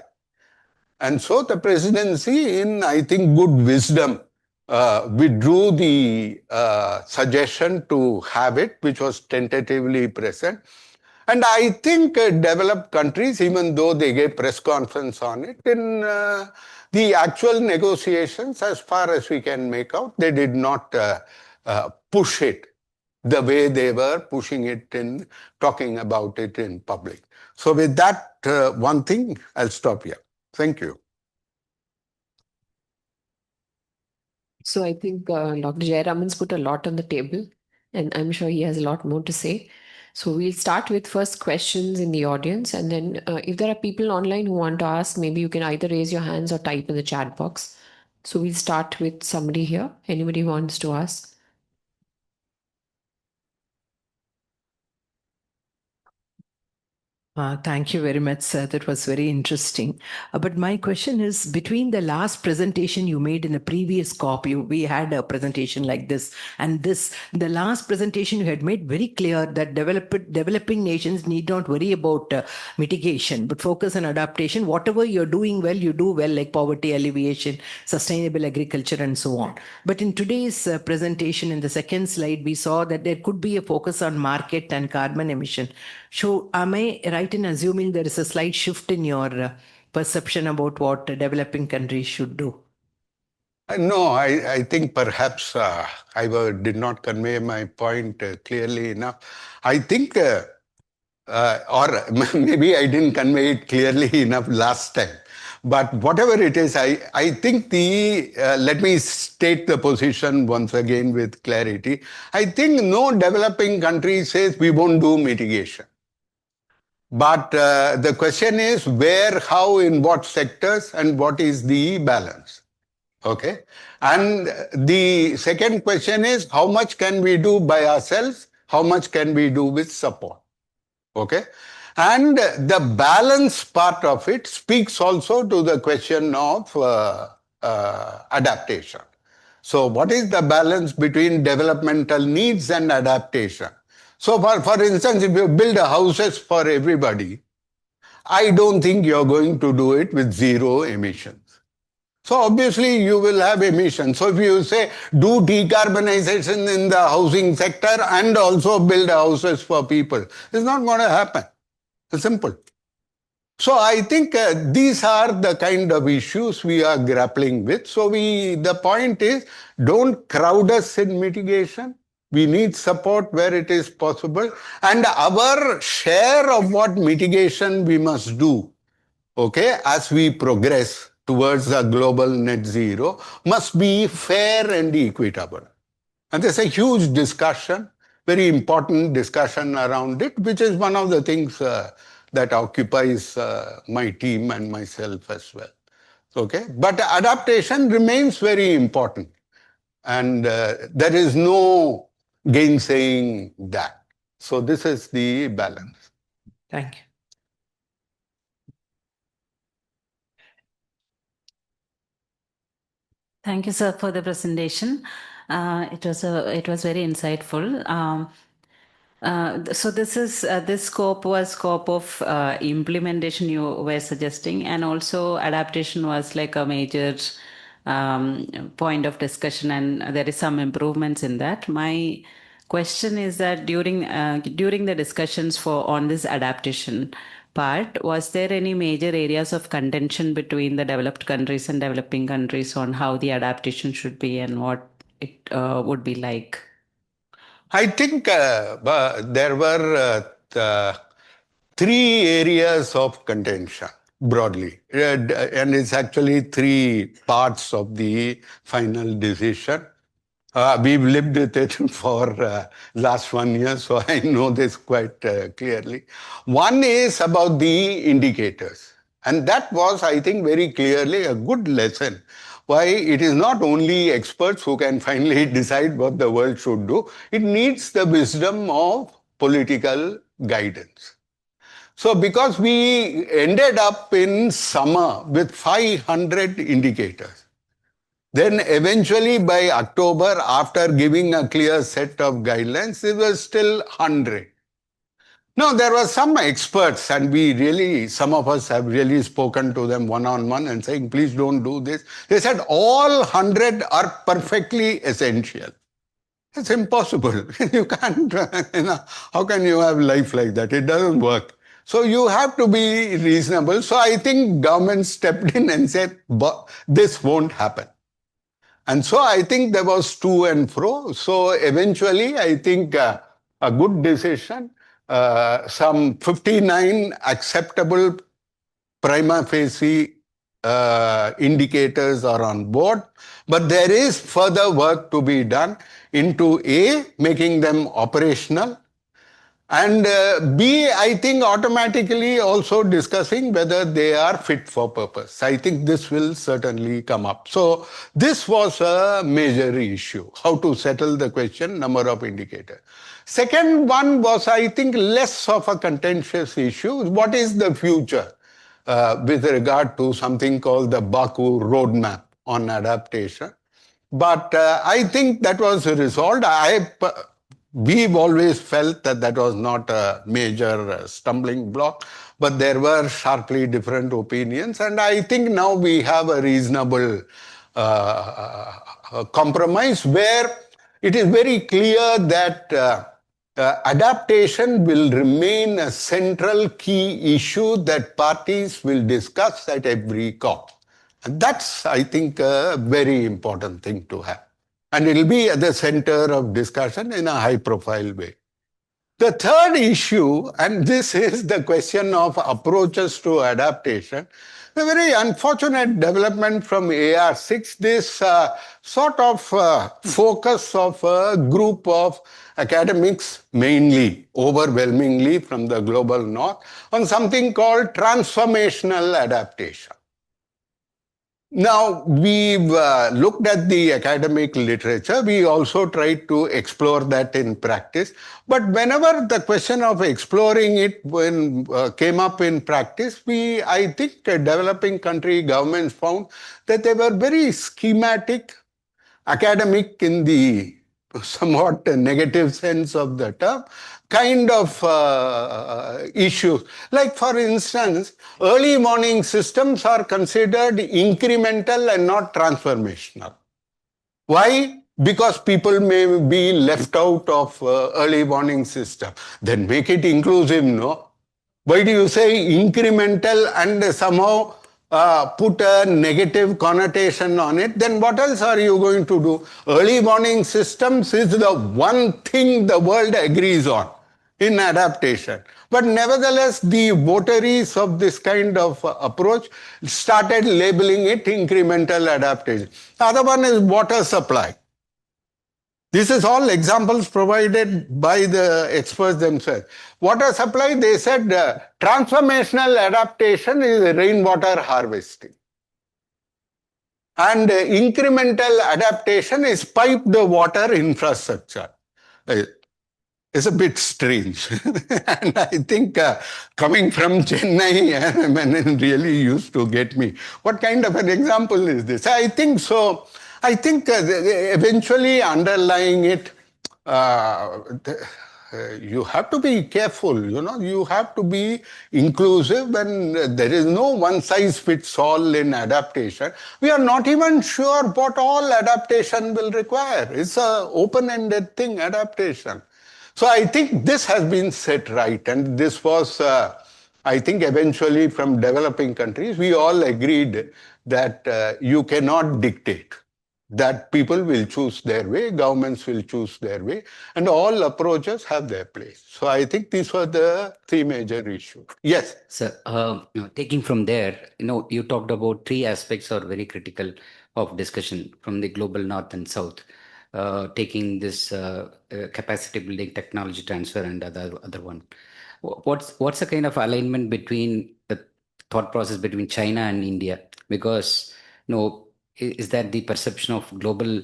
A: And so the presidency, in I think good wisdom, withdrew the suggestion to have it, which was tentatively present. And I think developed countries, even though they gave press conference on it, in the actual negotiations, as far as we can make out, they did not push it the way they were pushing it in talking about it in public. So with that one thing, I'll stop here. Thank you.
B: So I think Dr. Jayaraman's put a lot on the table, and I'm sure he has a lot more to say. So we'll start with first questions in the audience, and then if there are people online who want to ask, maybe you can either raise your hands or type in the chat box. So we'll start with somebody here. Anybody who wants to ask?
C: Thank you very much, sir. That was very interesting. But my question is, between the last presentation you made in the previous COP, we had a presentation like this, and the last presentation you had made very clear that developing nations need not worry about mitigation, but focus on adaptation. Whatever you're doing well, you do well, like poverty alleviation, sustainable agriculture, and so on. But in today's presentation, in the second slide, we saw that there could be a focus on market and carbon emission. So am I right in assuming there is a slight shift in your perception about what developing countries should do?
A: No, I think perhaps I did not convey my point clearly enough. I think, or maybe I didn't convey it clearly enough last time. But whatever it is, I think let me state the position once again with clarity. I think no developing country says we won't do mitigation. But the question is where, how, in what sectors, and what is the balance? Okay. And the second question is how much can we do by ourselves? How much can we do with support? Okay. And the balance part of it speaks also to the question of adaptation. So what is the balance between developmental needs and adaptation? So for instance, if you build houses for everybody, I don't think you're going to do it with zero emissions. So obviously you will have emissions. So if you say do decarbonization in the housing sector and also build houses for people, it's not going to happen. It's simple. So I think these are the kind of issues we are grappling with. So the point is, don't crowd us in mitigation. We need support where it is possible. And our share of what mitigation we must do, okay, as we progress towards a global net zero, must be fair and equitable. And there's a huge discussion, very important discussion around it, which is one of the things that occupies my team and myself as well. Okay, but adaptation remains very important. And there is no gainsaying that. So this is the balance.
C: Thank you.
D: Thank you, sir, for the presentation. It was very insightful. So this scope was scope of implementation you were suggesting, and also adaptation was like a major point of discussion, and there is some improvements in that. My question is that during the discussions on this adaptation part, was there any major areas of contention between the developed countries and developing countries on how the adaptation should be and what it would be like?
A: I think there were three areas of contention. broadly. And it's actually three parts of the final decision. We've lived with it for last 1 year, so I know this quite clearly. One is about the indicators. And that was, I think, very clearly a good lesson. Why it is not only experts who can finally decide what the world should do, it needs the wisdom of political guidance. So because we ended up in summer with 500 indicators, then eventually by October, after giving a clear set of guidelines, it was still 100. Now, there were some experts, and some of us have really spoken to them one-on-one and saying, please don't do this. They said all 100 are perfectly essential. It's impossible. You can't, how can you have life like that? It doesn't work. So you have to be reasonable. So I think government stepped in and said, this won't happen. And so I think there was to and fro. So eventually, I think a good decision, some 59 acceptable prima facie indicators are on board. But there is further work to be done into A, making them operational, and B, I think automatically also discussing whether they are fit for purpose. I think this will certainly come up. So this was a major issue, how to settle the question, number of indicators. Second one was, I think, less of a contentious issue. What is the future with regard to something called the Baku roadmap on adaptation? But I think that was resolved. We've always felt that that was not a major stumbling block, but there were sharply different opinions. And I think now we have a reasonable compromise where it is very clear that adaptation will remain a central key issue that parties will discuss at every COP. And that's, I think, a very important thing to have. And it'll be at the center of discussion in a high-profile way. The third issue, and this is the question of approaches to adaptation, a very unfortunate development from AR6, this sort of focus of a group of academics, mainly, overwhelmingly from the global north, on something called transformational adaptation. Now, we've looked at the academic literature. We also tried to explore that in practice. But whenever the question of exploring it came up in practice, I think developing country governments found that they were very schematic, academic in the somewhat negative sense of the term, kind of issues. Like, for instance, early warning systems are considered incremental and not transformational. Why? Because people may be left out of early warning system. Then make it inclusive, no? Why do you say incremental and somehow put a negative connotation on it? Then what else are you going to do? Early warning systems is the one thing the world agrees on in adaptation. But nevertheless, the votaries of this kind of approach started labeling it incremental adaptation. The other one is water supply. This is all examples provided by the experts themselves. Water supply, they said transformational adaptation is rainwater harvesting. And incremental adaptation is piped water infrastructure. It's a bit strange. And I think coming from Chennai, it really used to get me. What kind of an example is this? I think so. I think eventually underlying it, you have to be careful, you have to be inclusive, and there is no one size fits all in adaptation. We are not even sure what all adaptation will require. It's an open-ended thing, adaptation. So I think this has been set right, and this was, I think eventually from developing countries, we all agreed that you cannot dictate. that people will choose their way, governments will choose their way, and all approaches have their place. So I think these were the three major issues. Yes.
E: So, taking from there, you talked about three aspects are very critical of discussion from the global north and south. Taking this capacity building, technology transfer, and other one. What's the kind of alignment between the thought process between China and India? Because is that the perception of global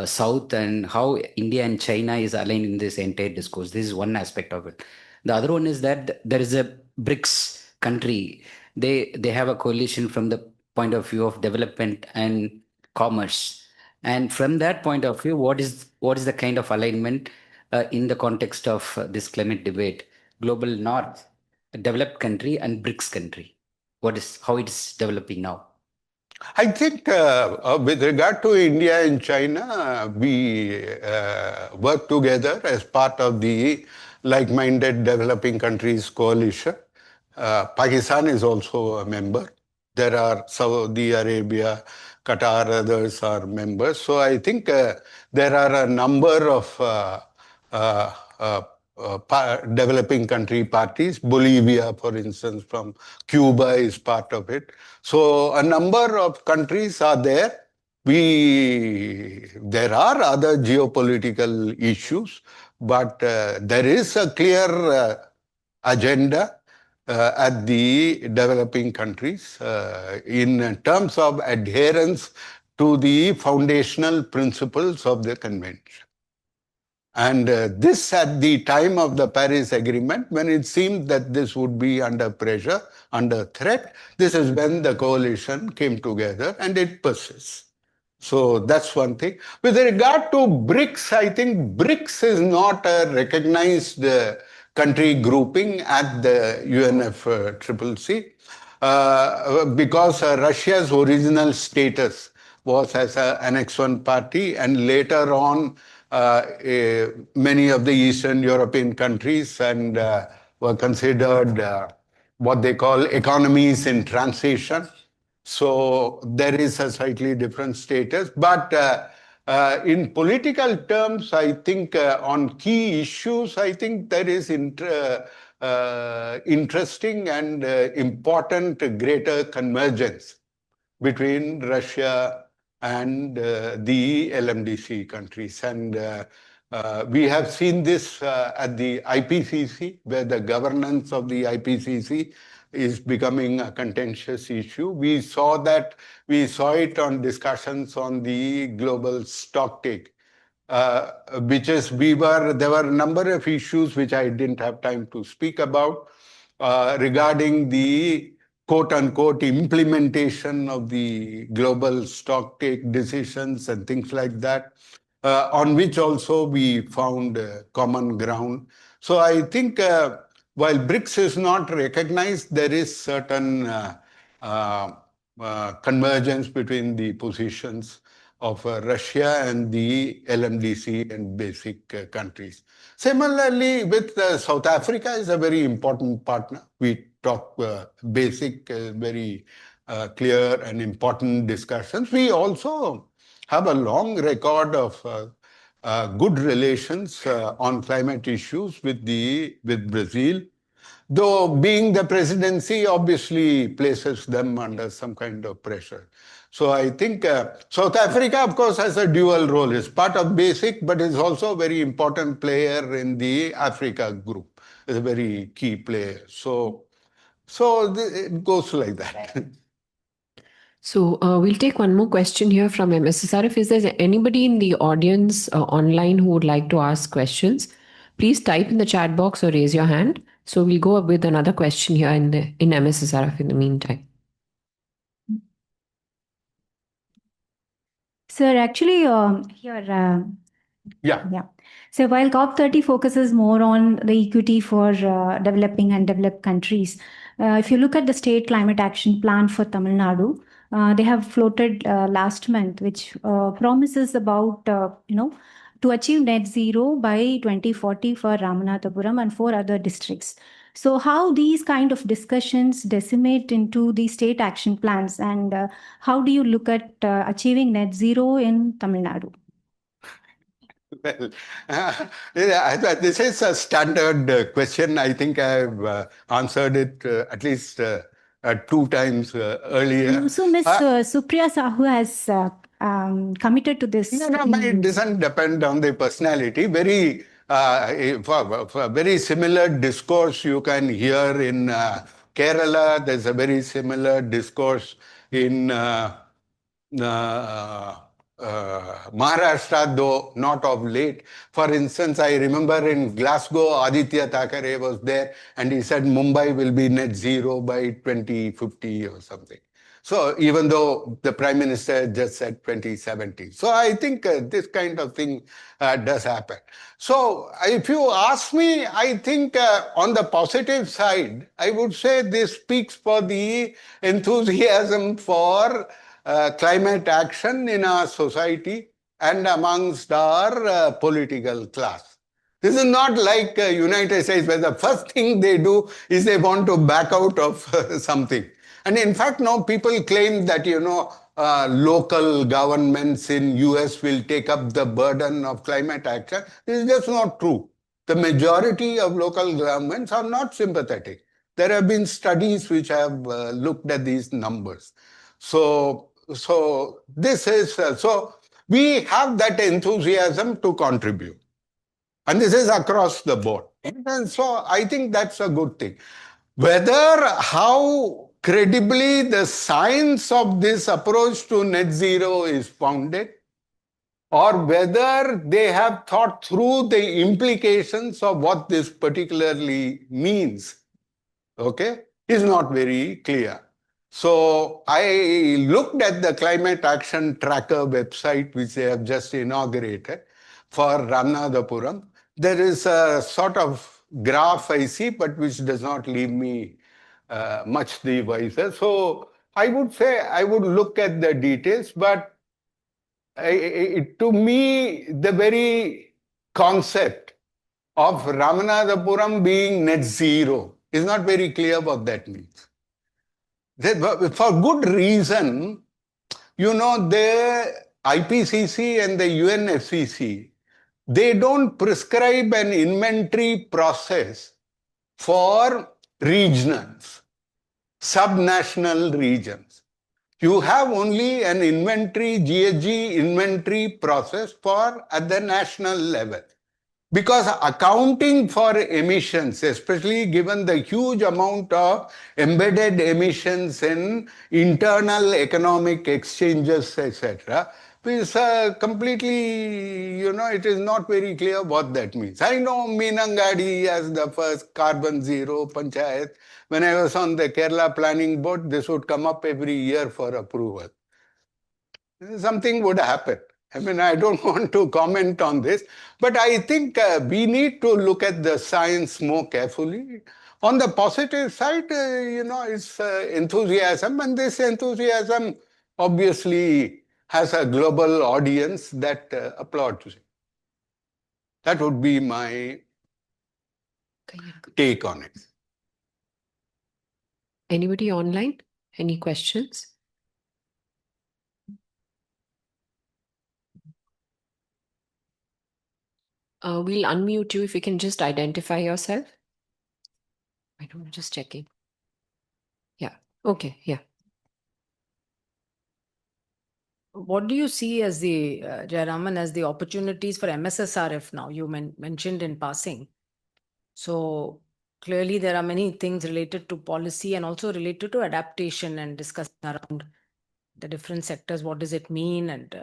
E: south, and how India and China is aligned in this entire discourse? This is one aspect of it. The other one is that there is a BRICS country. They have a coalition from the point of view of development and commerce. And from that point of view, what is the kind of alignment in the context of this climate debate? Global North, a developed country, and BRICS country. How it is developing now?
A: I think with regard to India and China, we work together as part of the like-minded developing countries coalition. Pakistan is also a member. There are Saudi Arabia, Qatar, others are members. So I think there are a number of developing country parties. Bolivia, for instance, from Cuba is part of it. So a number of countries are there. There are other geopolitical issues, but there is a clear agenda at the developing countries in terms of adherence to the foundational principles of the convention. And this at the time of the Paris Agreement, when it seemed that this would be under pressure, under threat, this is when the coalition came together, and it persists. So that's one thing. With regard to BRICS, I think BRICS is not a recognized country grouping at the UNFCCC because Russia's original status was as an Annex 1 party, and later on many of the Eastern European countries and were considered what they call economies in transition. So there is a slightly different status. But in political terms, I think on key issues, I think there is interesting and important greater convergence between Russia and the LMDC countries. And we have seen this at the IPCC, where the governance of the IPCC is becoming a contentious issue. We saw it on discussions on the global stocktake, there were a number of issues which I didn't have time to speak about regarding the quote-unquote implementation of the global stocktake decisions and things like that, on which also we found common ground. So I think while BRICS is not recognized, there is certain convergence between the positions of Russia and the LMDC and basic countries. Similarly, with South Africa is a very important partner. We talk basic, very clear and important discussions. We also have a long record of good relations on climate issues with Brazil. Though being the presidency obviously places them under some kind of pressure. So I think South Africa, of course, has a dual role. It's part of BASIC, but is also a very important player in the Africa group. It's a very key player. So it goes like that.
B: So we'll take one more question here from MSSRF. Is there anybody in the audience online who would like to ask questions? Please type in the chat box or raise your hand. So we'll go with another question here in MSSRF in the meantime.
F: Sir, actually,
A: Yeah.
F: So while COP30 focuses more on the equity for developing and developed countries, if you look at the state climate action plan for Tamil Nadu, they have floated last month, which promises about, to achieve net zero by 2040 for Ramanathapuram and 4 other districts. So how these kind of discussions decimate into the state action plans, and how do you look at achieving net zero in Tamil Nadu?
A: Well, this is a standard question. I think I've answered it at least 2 times earlier.
F: So Ms. Supriya Sahu has committed to this.
A: No, it doesn't depend on the personality. For very similar discourse you can hear in Kerala. There's a very similar discourse in Maharashtra, though not of late. For instance, I remember in Glasgow, Aditya Thackeray was there and he said Mumbai will be net zero by 2050 or something. So even though the Prime Minister just said 2070. So I think this kind of thing does happen. So if you ask me, I think on the positive side, I would say this speaks for the enthusiasm for climate action in our society and amongst our political class. This is not like United States where the first thing they do is they want to back out of something. And in fact, now people claim that, local governments in US will take up the burden of climate action. This is just not true. The majority of local governments are not sympathetic. There have been studies which have looked at these numbers. So we have that enthusiasm to contribute. And this is across the board. And so I think that's a good thing. How credibly the science of this approach to net zero is founded, or whether they have thought through the implications of what this particularly means, okay, is not very clear. So I looked at the Climate Action Tracker website, which they have just inaugurated for Ramanathapuram. There is a sort of graph I see, but which does not leave me much the wiser. So I would say I would look at the details, but to me, the very concept of Ramanathapuram being net zero is not very clear what that means. For good reason, the IPCC and the UNFCCC, they don't prescribe an inventory process for regions, subnational regions. You have only an inventory, GHG inventory process at the national level. Because accounting for emissions, especially given the huge amount of embedded emissions in internal economic exchanges, etc., is completely, it is not very clear what that means. I know Meenangadi as the first carbon zero panchayat. When I was on the Kerala Planning Board, this would come up every year for approval. Something would happen. I mean, I don't want to comment on this, but I think we need to look at the science more carefully. On the positive side, it's enthusiasm, and this enthusiasm obviously has a global audience that applauds it. That would be my take on it.
B: Anybody online? Any questions? We'll unmute you if you can just identify yourself. I don't know, just checking. Yeah. Okay. Yeah.
C: What do you see as the, Jayaraman, as the opportunities for MSSRF now? You mentioned in passing. So clearly there are many things related to policy and also related to adaptation and discussing around the different sectors. What does it mean? And,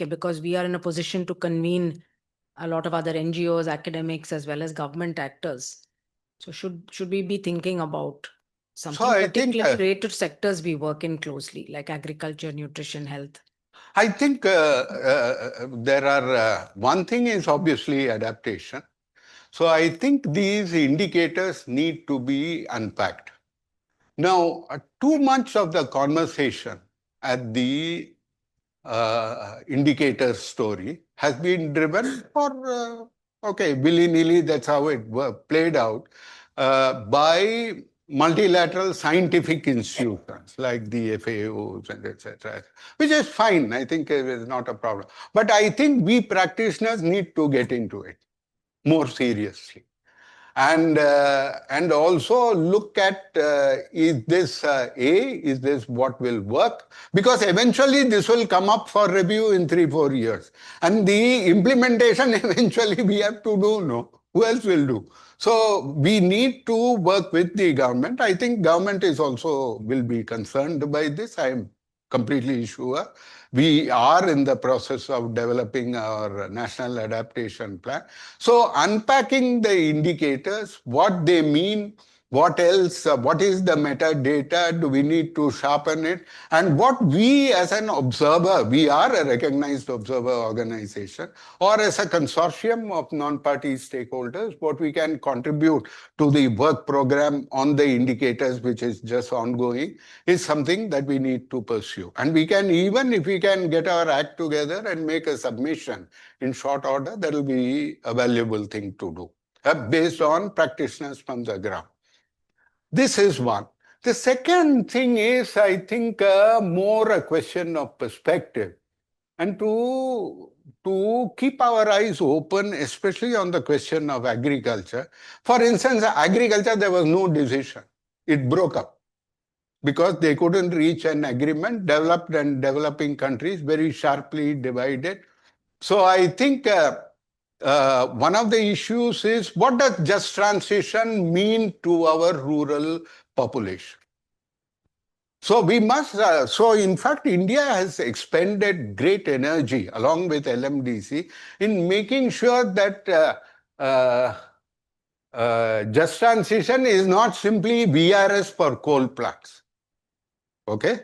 C: because we are in a position to convene a lot of other NGOs, academics, as well as government actors. So should we be thinking about something particularly related to sectors we work in closely, like agriculture, nutrition, health?
A: I think there are, one thing is obviously adaptation. So I think these indicators need to be unpacked. Now, too much of the conversation at the indicator story has been driven for, willy-nilly, that's how it played out. by multilateral scientific institutions like the FAOs and etc., which is fine. I think it is not a problem. But I think we practitioners need to get into it more seriously. And also look at is this what will work? Because eventually this will come up for review in 3-4 years, and the implementation eventually we have to do. No, who else will do? So we need to work with the government. I think government is also will be concerned by this. I am completely sure. We are in the process of developing our national adaptation plan. So unpacking the indicators, what they mean, what else, what is the metadata, do we need to sharpen it? And what we as an observer, we are a recognized observer organization, or as a consortium of non-party stakeholders, what we can contribute to the work program on the indicators, which is just ongoing, is something that we need to pursue. And we can, even if we can get our act together and make a submission in short order, that will be a valuable thing to do, based on practitioners from the ground. This is one. The second thing is, I think, more a question of perspective, and to keep our eyes open, especially on the question of agriculture. For instance, agriculture, there was no decision. It broke up because they couldn't reach an agreement. Developed and developing countries very sharply divided. So I think one of the issues is, what does just transition mean to our rural population? So we must, so in fact, India has expended great energy along with LMDC in making sure that just transition is not simply VRS for coal plants. Okay?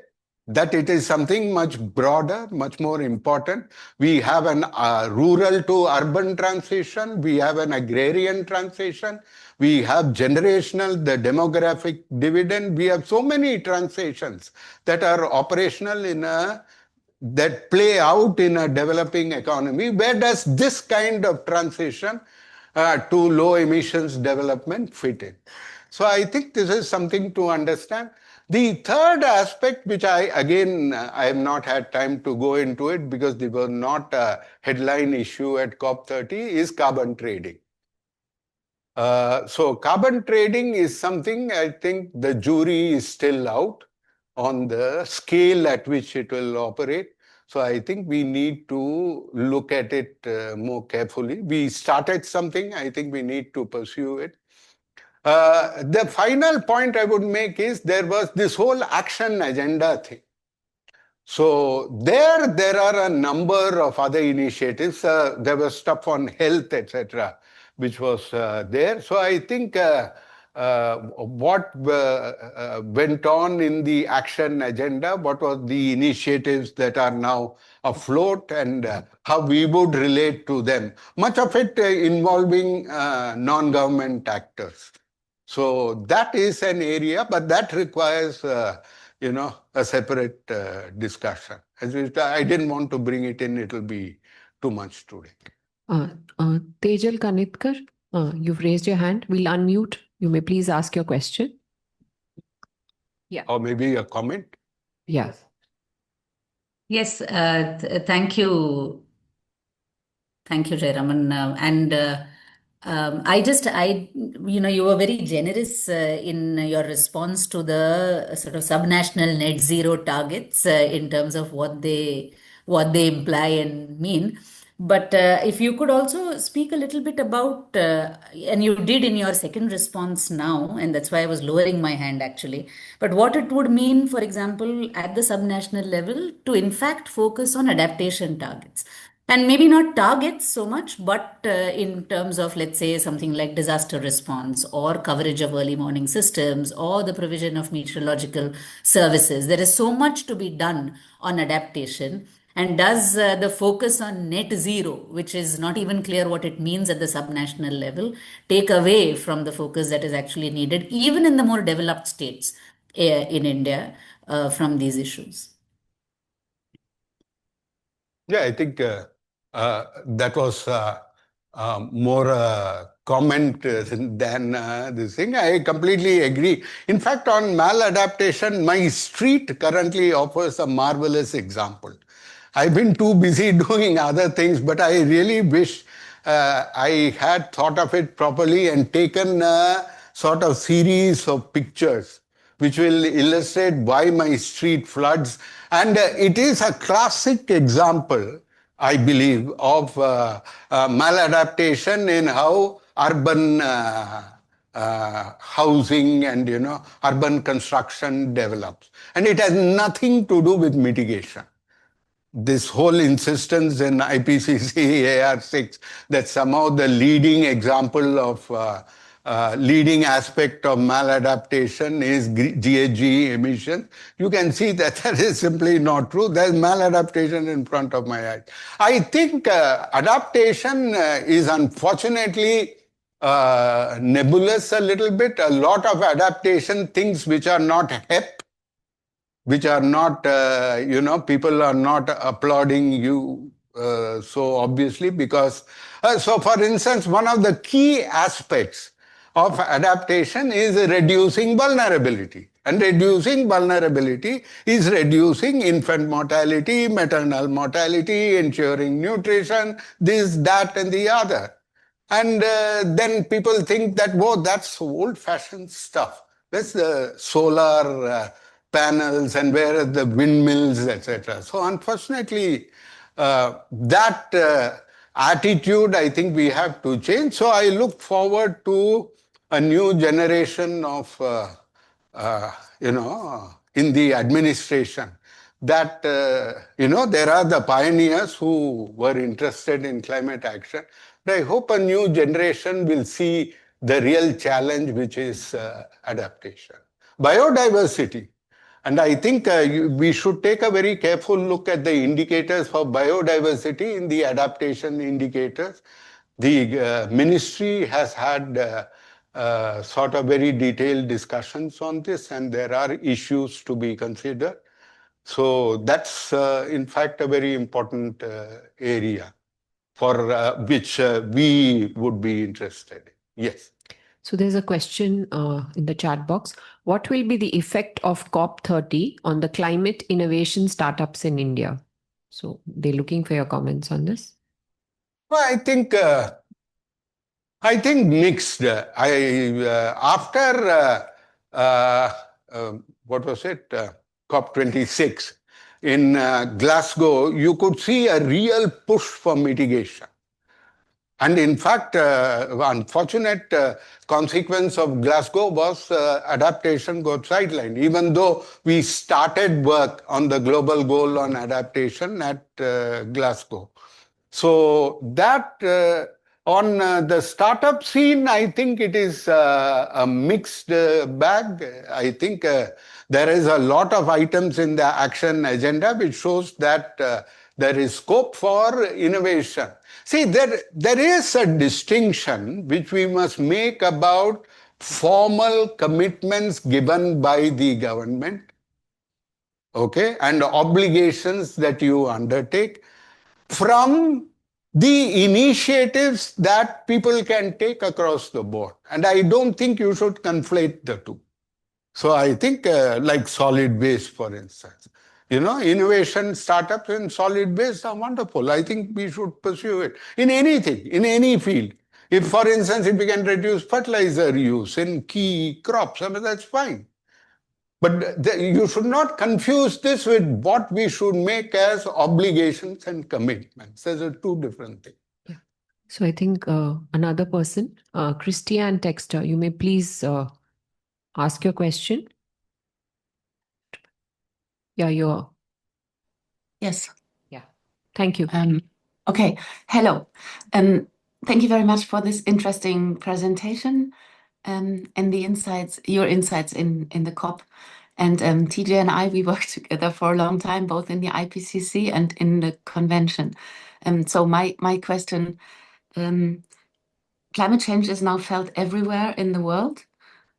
A: That it is something much broader, much more important. We have an rural to urban transition. We have an agrarian transition. We have generational, the demographic dividend. We have so many transitions that are operational that play out in a developing economy. Where does this kind of transition to low emissions development fit in? So I think this is something to understand. The third aspect, which I have not had time to go into it because they were not a headline issue at COP30, is carbon trading. So carbon trading is something, I think the jury is still out on the scale at which it will operate. So I think we need to look at it more carefully. We started something, I think we need to pursue it. The final point I would make is, there was this whole action agenda thing. So there are a number of other initiatives. There was stuff on health, etc., which was there. So I think what went on in the action agenda, what were the initiatives that are now afloat, and how we would relate to them. Much of it involving non-government actors. So that is an area, but that requires, a separate discussion. I didn't want to bring it in; it will be too much today.
B: Tejal Kanitkar, you've raised your hand. We'll unmute. You may please ask your question. Yeah.
A: Or maybe a comment.
B: Yeah.
G: Yes. Thank you. Thank you, Jayaraman. You were very generous in your response to the sort of subnational net zero targets in terms of what they imply and mean. But if you could also speak a little bit about, and you did in your second response now, and that's why I was lowering my hand actually, but what it would mean, for example, at the subnational level, to in fact focus on adaptation targets. And maybe not targets so much, but in terms of, let's say, something like disaster response or coverage of early warning systems or the provision of meteorological services. There is so much to be done on adaptation. And does the focus on net zero, which is not even clear what it means at the subnational level, take away from the focus that is actually needed, even in the more developed states in India, from these issues?
A: Yeah, I think that was more a comment than this thing. I completely agree. In fact, on maladaptation, my street currently offers a marvelous example. I've been too busy doing other things, but I really wish I had thought of it properly and taken a sort of series of pictures which will illustrate why my street floods. And it is a classic example, I believe, of maladaptation in how urban housing and urban construction develops. And it has nothing to do with mitigation. This whole insistence in IPCC AR6 that somehow the leading example of leading aspect of maladaptation is GHG emissions. You can see that that is simply not true. There's maladaptation in front of my eyes. I think adaptation is unfortunately nebulous a little bit. A lot of adaptation things which are not HEP, which are not, people are not applauding you so obviously because, so for instance, one of the key aspects of adaptation is reducing vulnerability. And reducing vulnerability is reducing infant mortality, maternal mortality, ensuring nutrition, this, that, and the other. And then people think that, whoa, that's old-fashioned stuff. That's the solar panels and where are the windmills, etc. So unfortunately, that attitude, I think we have to change. So I look forward to a new generation of, in the administration that, there are the pioneers who were interested in climate action. But I hope a new generation will see the real challenge, which is adaptation. Biodiversity. And I think we should take a very careful look at the indicators for biodiversity in the adaptation indicators. The ministry has had sort of very detailed discussions on this, and there are issues to be considered. So that's, in fact, a very important area for which we would be interested in. Yes.
B: So there's a question in the chat box. What will be the effect of COP30 on the climate innovation startups in India? So they're looking for your comments on this.
A: Well, I think mixed. After what was it? COP26 in Glasgow, you could see a real push for mitigation. And in fact, unfortunate consequence of Glasgow was adaptation got sidelined, even though we started work on the global goal on adaptation at Glasgow. So that on the startup scene, I think it is a mixed bag. I think there is a lot of items in the action agenda which shows that there is scope for innovation. See, there is a distinction which we must make about formal commitments given by the government, okay, and obligations that you undertake from the initiatives that people can take across the board. And I don't think you should conflate the two. So I think like solid waste, for instance. Innovation startups in solid waste are wonderful. I think we should pursue it in anything, in any field. If, for instance, if we can reduce fertilizer use in key crops, I mean, that's fine. But you should not confuse this with what we should make as obligations and commitments. Those are two different things.
B: Yeah. So I think another person, Christiane Texter, you may please ask your question. Yeah, you're.
H: Yes.
B: Yeah. Thank you.
H: Okay. Hello. Thank you very much for this interesting presentation and the insights, your insights in the COP. And TJ and I, we worked together for a long time, both in the IPCC and in the convention. So my question, climate change is now felt everywhere in the world,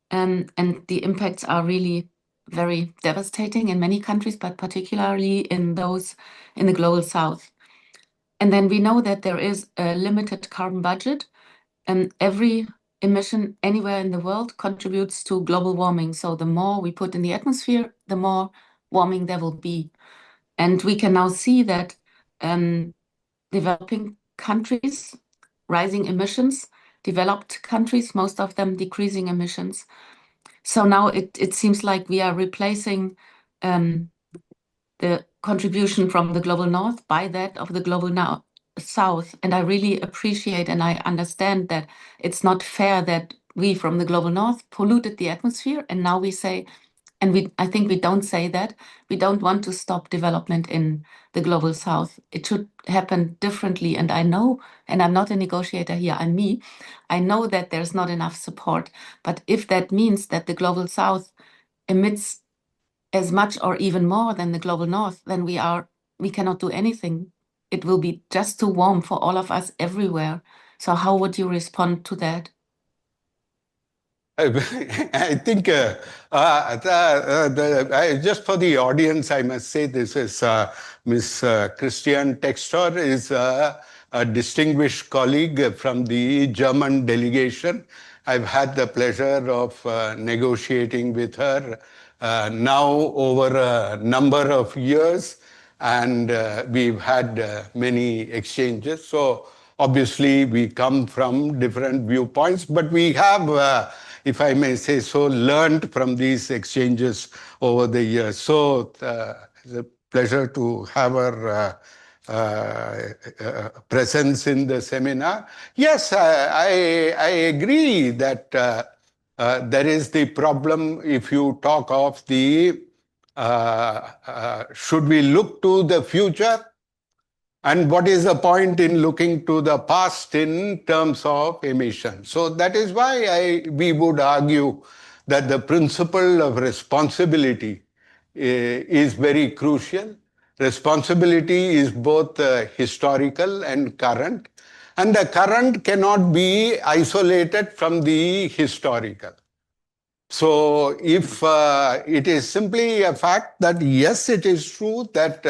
H: and the impacts are really very devastating in many countries, but particularly in those in the global south. And then we know that there is a limited carbon budget every emission anywhere in the world contributes to global warming. So the more we put in the atmosphere, the more warming there will be. And we can now see that developing countries, rising emissions, developed countries, most of them decreasing emissions. So now it seems like we are replacing the contribution from the global north by that of the global south. And I really appreciate and I understand that it's not fair that we from the global north polluted the atmosphere. And now we say, and I think we don't say that, we don't want to stop development in the global south. It should happen differently. And I know, and I'm not a negotiator here, I'm me, I know that there's not enough support. But if that means that the global south emits as much or even more than the global north, then we cannot do anything. It will be just too warm for all of us everywhere. So how would you respond to that?
A: I think just for the audience, I must say this is Miss Christian Textor is a distinguished colleague from the German delegation. I've had the pleasure of negotiating with her now over a number of years, and we've had many exchanges. So obviously we come from different viewpoints, but we have if I may say so, learned from these exchanges over the years. So it's a pleasure to have her presence in the seminar. Yes, I agree that there is the problem if you talk of the should we look to the future? And what is the point in looking to the past in terms of emission? So that is why we would argue that the principle of responsibility is very crucial. Responsibility is both historical and current. And the current cannot be isolated from the historical. So if it is simply a fact that yes, it is true that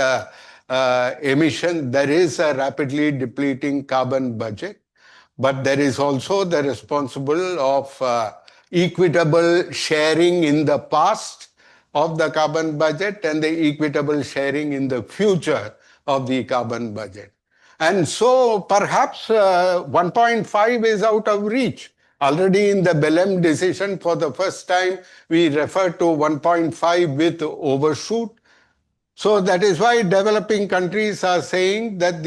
A: there is a rapidly depleting carbon budget, but there is also the responsible of equitable sharing in the past of the carbon budget and the equitable sharing in the future of the carbon budget. And so perhaps 1.5 is out of reach. Already in the Belém decision, for the first time, we refer to 1.5 with overshoot. So that is why developing countries are saying that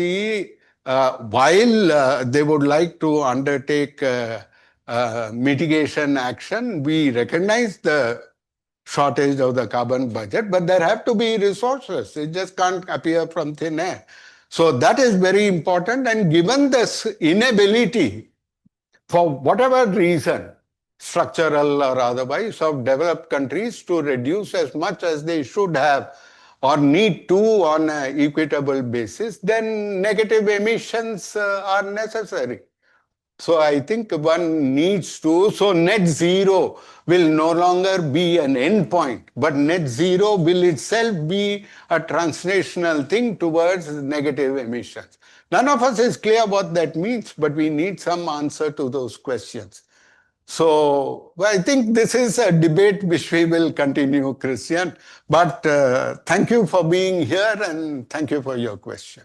A: while they would like to undertake mitigation action, we recognize the shortage of the carbon budget, but there have to be resources. It just can't appear from thin air. So that is very important. And given this inability, for whatever reason, structural or otherwise, of developed countries to reduce as much as they should have or need to on an equitable basis, then negative emissions are necessary. So I think one needs to, so net zero will no longer be an end point, but net zero will itself be a translational thing towards negative emissions. None of us is clear what that means, but we need some answer to those questions. So I think this is a debate which we will continue, Christian. But thank you for being here and thank you for your question.